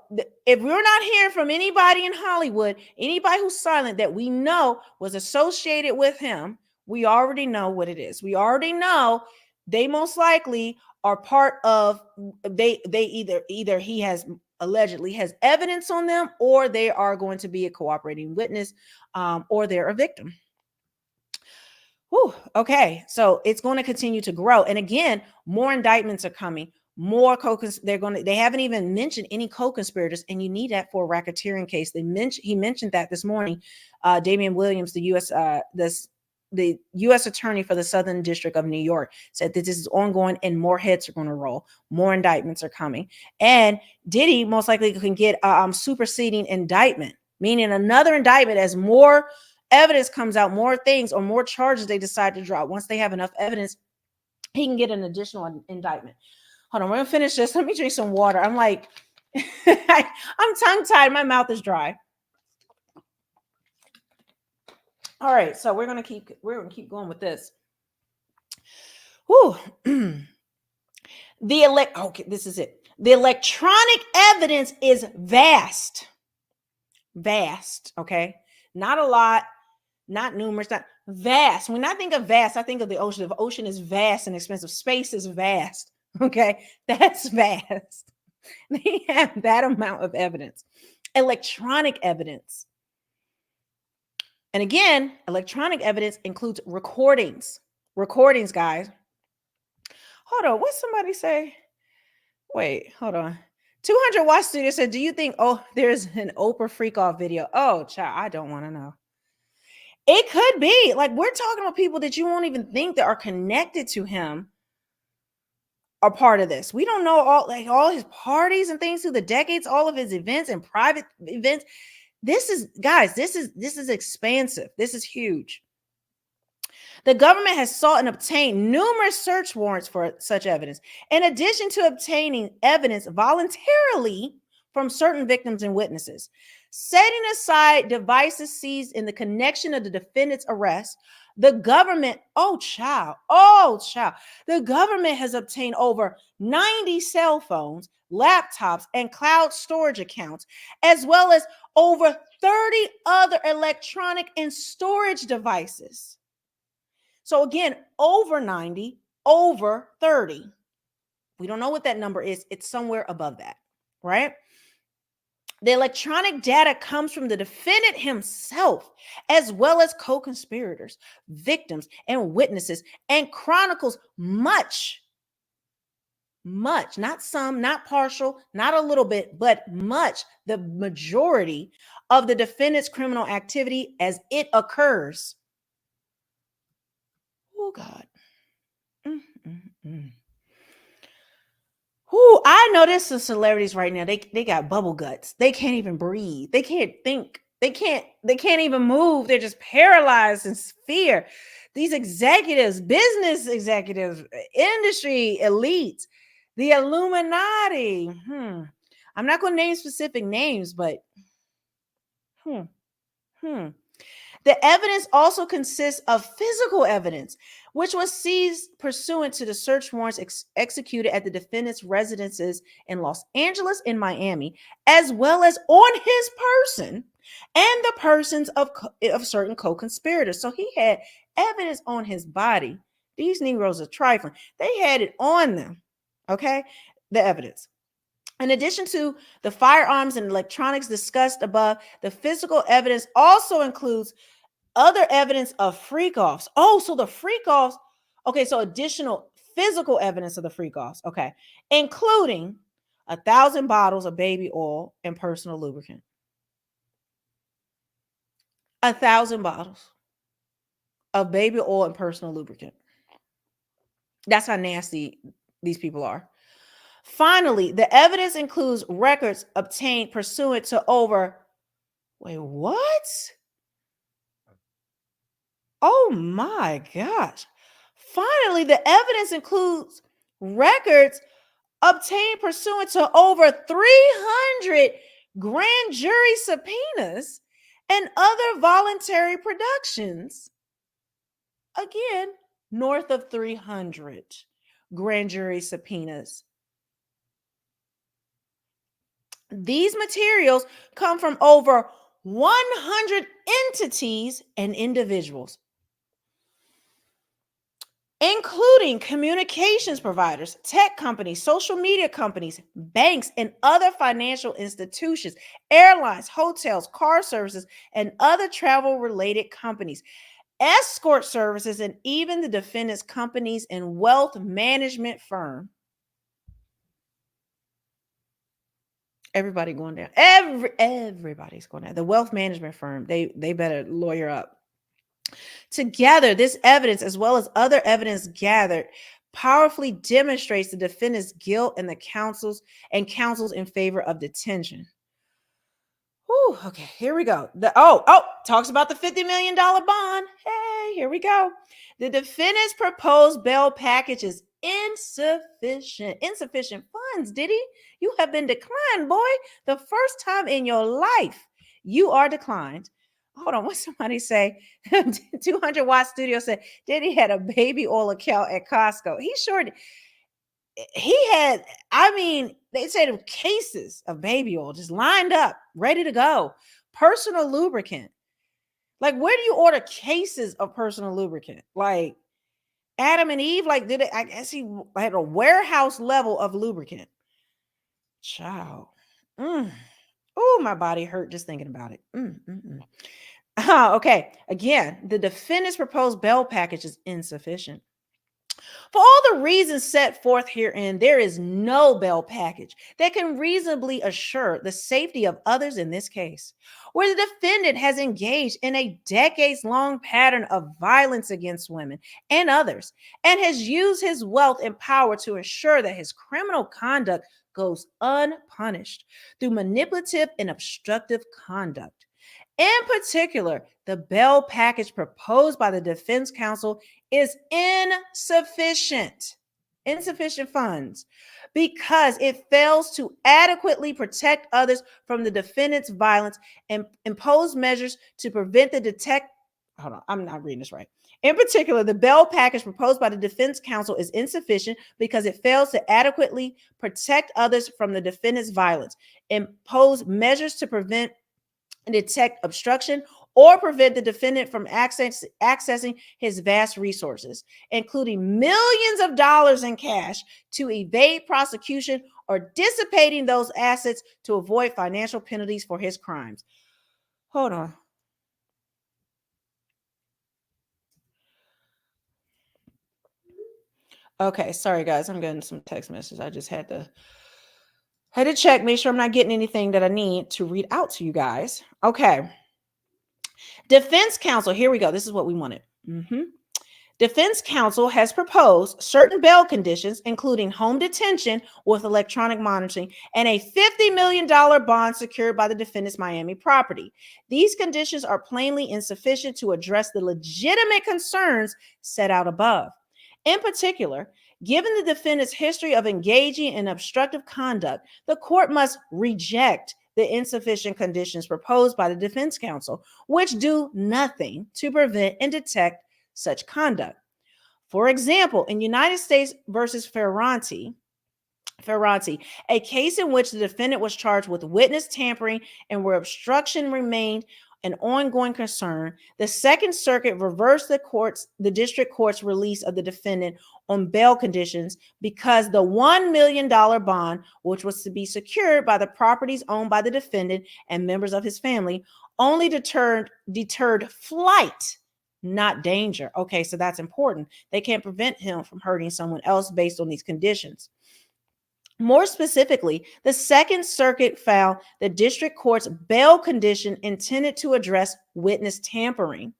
if we're not hearing from anybody in Hollywood, anybody who's silent that we know was associated with him, we already know what it is. We already know they most likely are part of, they either he has allegedly has evidence on them, or they are going to be a cooperating witness, or they're a victim. Whew, okay, so it's going to continue to grow. And again, more indictments are coming. More they haven't even mentioned any co-conspirators, and you need that for a racketeering case. He mentioned that this morning. Damian Williams, the U.S. attorney for the Southern District of New York, said that this is ongoing and more heads are going to roll. More indictments are coming, and Diddy most likely can get superseding indictment, meaning another indictment as more evidence comes out, more things or more charges they decide to drop. Once they have enough evidence, he can get an additional indictment. Hold on, we're gonna finish this. Let me drink some water. I'm like, I'm tongue-tied. My mouth is dry. All right, so we're gonna keep going with this. Whew. Okay, this is it. The electronic evidence is vast. Vast, okay? Not a lot, not numerous, not vast. When I think of vast, I think of the ocean. The ocean is vast and expensive. Space is vast. Okay, that's vast. They have that amount of evidence, electronic evidence. And again, electronic evidence includes recordings. Recordings, guys. Hold on, what somebody say? Wait, hold on. 200 Watt Studio said, do you think, oh, there's an Oprah freak off video? Oh, child, I don't want to know. It could be. Like, we're talking about people that you won't even think that are connected to him are part of this. We don't know all his parties and things through the decades, all of his events and private events. This is, guys, this is expansive. This is huge. The government has sought and obtained numerous search warrants for such evidence, in addition to obtaining evidence voluntarily from certain victims and witnesses. Setting aside devices seized in the connection of the defendant's arrest, the government, the government has obtained over 90 cell phones, laptops, and cloud storage accounts, as well as over 30 other electronic and storage devices. So again, over 90, over 30. We don't know what that number is. It's somewhere above that, right? The electronic data comes from the defendant himself, as well as co-conspirators, victims, and witnesses, and chronicles much, not some, not partial, not a little bit, but much, the majority of the defendant's criminal activity as it occurs. Oh, God. Who I know there's some celebrities right now. They got bubble guts. They can't even breathe. They can't think. They can't even move. They're just paralyzed in fear. These executives, business executives, industry elites, the Illuminati. I'm not going to name specific names, but The evidence also consists of physical evidence, which was seized pursuant to the search warrants executed at the defendant's residences in Los Angeles and Miami, as well as on his person and the persons of certain co-conspirators. So he had evidence on his body. These Negroes are trifling. They had it on them, okay? The evidence. In addition to the firearms and electronics discussed above, the physical evidence also includes other evidence of freak-offs. Oh, so the freak-offs, okay, so additional physical evidence of the freak-offs, okay, including 1,000 bottles of baby oil and personal lubricant. 1,000 bottles of baby oil and personal lubricant. That's how nasty these people are. Finally, the evidence includes records obtained pursuant to over, wait, what? Oh my gosh. Finally, the evidence includes records obtained pursuant to over 300 grand jury subpoenas and other voluntary productions. Again, north of 300 grand jury subpoenas. These materials come from over 100 entities and individuals, including communications providers, tech companies, social media companies, banks, and other financial institutions, airlines, hotels, car services, and other travel-related companies, escort services, and even the defendant's companies and wealth management firm. Everybody going down. Everybody's going down. The wealth management firm, they better lawyer up. Together, this evidence, as well as other evidence gathered, powerfully demonstrates the defendant's guilt and the counsels in favor of detention. Whew, okay, here we go. Talks about the $50 million bond. Hey, here we go. The defendant's proposed bail package is insufficient. Insufficient funds, Diddy. You have been declined, boy. The first time in your life you are declined. Hold on, what somebody say? 200 Watt Studio said Diddy had a baby oil account at Costco. He sure did. He had, I mean, they said cases of baby oil just lined up, ready to go. Personal lubricant. Like, where do you order cases of personal lubricant? Like Adam and Eve, like, did it? I guess he had a warehouse level of lubricant. Child. Oh, my body hurt just thinking about it. Okay. Again, the defendant's proposed bail package is insufficient. For all the reasons set forth herein, there is no bail package that can reasonably assure the safety of others in this case, where the defendant has engaged in a decades long pattern of violence against women and others, and has used his wealth and power to ensure that his criminal conduct goes unpunished through manipulative and obstructive conduct. In particular, the bail package proposed by the defense counsel is insufficient funds, because it fails to adequately protect others from the defendant's violence and impose measures to prevent the detect. Hold on, I'm not reading this right. In particular, the bail package proposed by the defense counsel is insufficient because it fails to adequately protect others from the defendant's violence, impose measures to prevent and detect obstruction, or prevent the defendant from accessing his vast resources, including millions of dollars in cash, to evade prosecution or dissipating those assets to avoid financial penalties for his crimes. Hold on. Okay, sorry guys, I'm getting some text messages. I just had to check, make sure I'm not getting anything that I need to read out to you guys. Okay. Defense counsel, here we go. This is what we wanted. Defense counsel has proposed certain bail conditions, including home detention with electronic monitoring and a $50 million bond secured by the defendant's Miami property. These conditions are plainly insufficient to address the legitimate concerns set out above. In particular, given the defendant's history of engaging in obstructive conduct, the court must reject the insufficient conditions proposed by the defense counsel, which do nothing to prevent and detect such conduct. For example, in United States versus Ferranti, a case in which the defendant was charged with witness tampering and where obstruction remained an ongoing concern, the Second Circuit reversed the district court's release of the defendant on bail conditions because the $1 million bond, which was to be secured by the properties owned by the defendant and members of his family, only deterred flight, not danger. Okay, so that's important. They can't prevent him from hurting someone else based on these conditions. More specifically, the Second Circuit found the district court's bail condition intended to address witness tampering,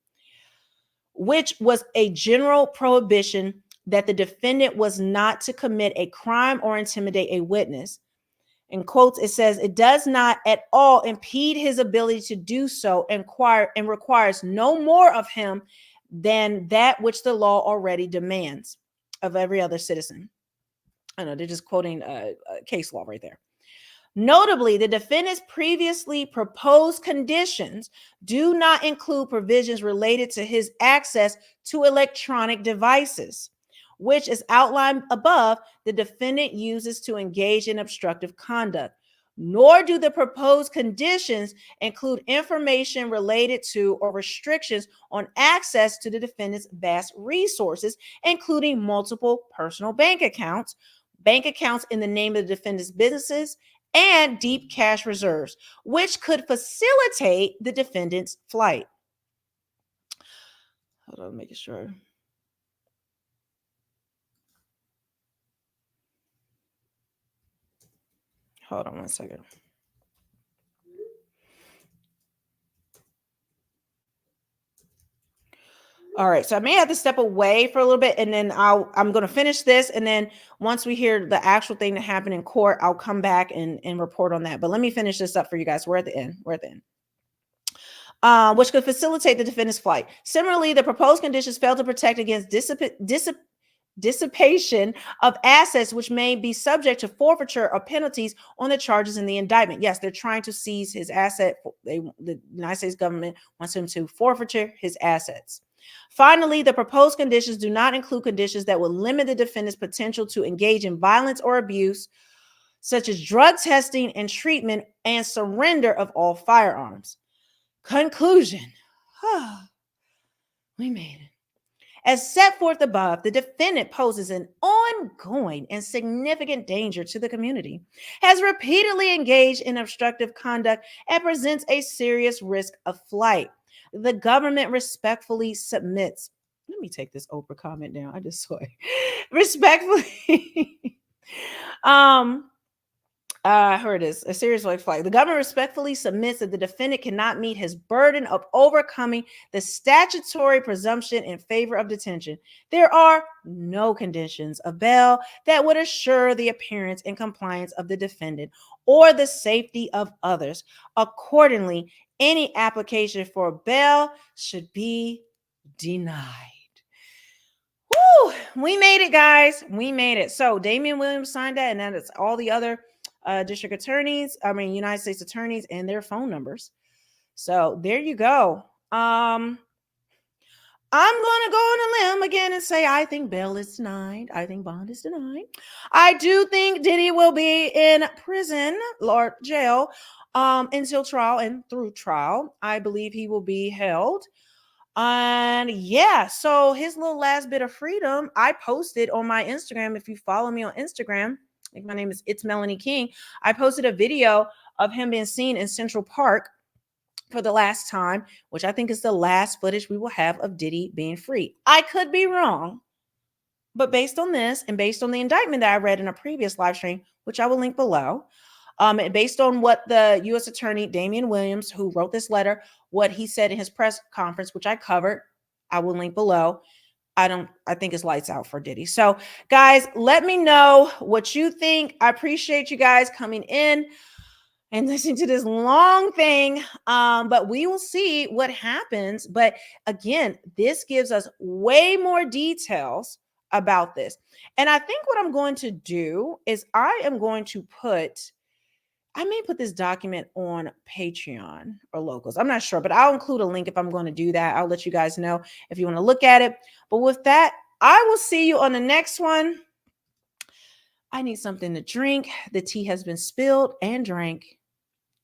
which was a general prohibition that the defendant was not to commit a crime or intimidate a witness. In quotes, it says, it does not at all impede his ability to do so and requires no more of him than that which the law already demands of every other citizen. I know they're just quoting a case law right there. Notably, the defendant's previously proposed conditions do not include provisions related to his access to electronic devices, which, as outlined above, the defendant uses to engage in obstructive conduct. Nor do the proposed conditions include information related to or restrictions on access to the defendant's vast resources, including multiple personal bank accounts in the name of the defendant's businesses, and deep cash reserves, which could facilitate the defendant's flight. Hold on, making sure. Hold on one second. All right, so I may have to step away for a little bit, and then I'm going to finish this, and then once we hear the actual thing that happened in court, I'll come back and report on that. But let me finish this up for you guys. We're at the end. Which could facilitate the defendant's flight. Similarly, the proposed conditions fail to protect against dissipation of assets, which may be subject to forfeiture or penalties on the charges in the indictment. Yes, they're trying to seize his asset. The United States government wants him to forfeiture his assets. Finally, the proposed conditions do not include conditions that will limit the defendant's potential to engage in violence or abuse, such as drug testing and treatment and surrender of all firearms. Conclusion. We made it. As set forth above, the defendant poses an ongoing and significant danger to the community, has repeatedly engaged in obstructive conduct, and presents a serious risk of flight. The government respectfully submits. let me take this Oprah comment down. I just saw it. Respectfully. Here it is. A serious white flag. The government respectfully submits that the defendant cannot meet his burden of overcoming the statutory presumption in favor of detention. There are no conditions of bail that would assure the appearance and compliance of the defendant or the safety of others. Accordingly, any application for bail should be denied. Woo! We made it, guys. We made it. So Damian Williams signed that, and then it's all the other United States attorneys and their phone numbers. So there you go. I'm gonna go on a limb again and say I think bail is denied. I think bond is denied. I do think Diddy will be in prison or jail until trial, and through trial, I believe he will be held. And yeah, so his little last bit of freedom, I posted on my Instagram. If you follow me on Instagram, like my name is It's Melanie King. I posted a video of him being seen in Central Park for the last time, which I think is the last footage we will have of Diddy being free. I could be wrong, but based on this and based on the indictment that I read in a previous live stream, which I will link below, and based on what the U.S. Attorney Damian Williams, who wrote this letter, what he said in his press conference, which I covered, I will link below. I think it's lights out for Diddy. So guys, let me know what you think. I appreciate you guys coming in and listening to this long thing. But we will see what happens. But again, this gives us way more details about this. And I think what I'm going to do is I may put this document on Patreon or Locals. I'm not sure, but I'll include a link if I'm going to do that. I'll let you guys know if you want to look at it. But with that, I will see you on the next one. I need something to drink. The tea has been spilled and drank,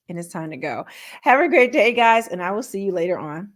and it's time to go. Have a great day, guys, and I will see you later on.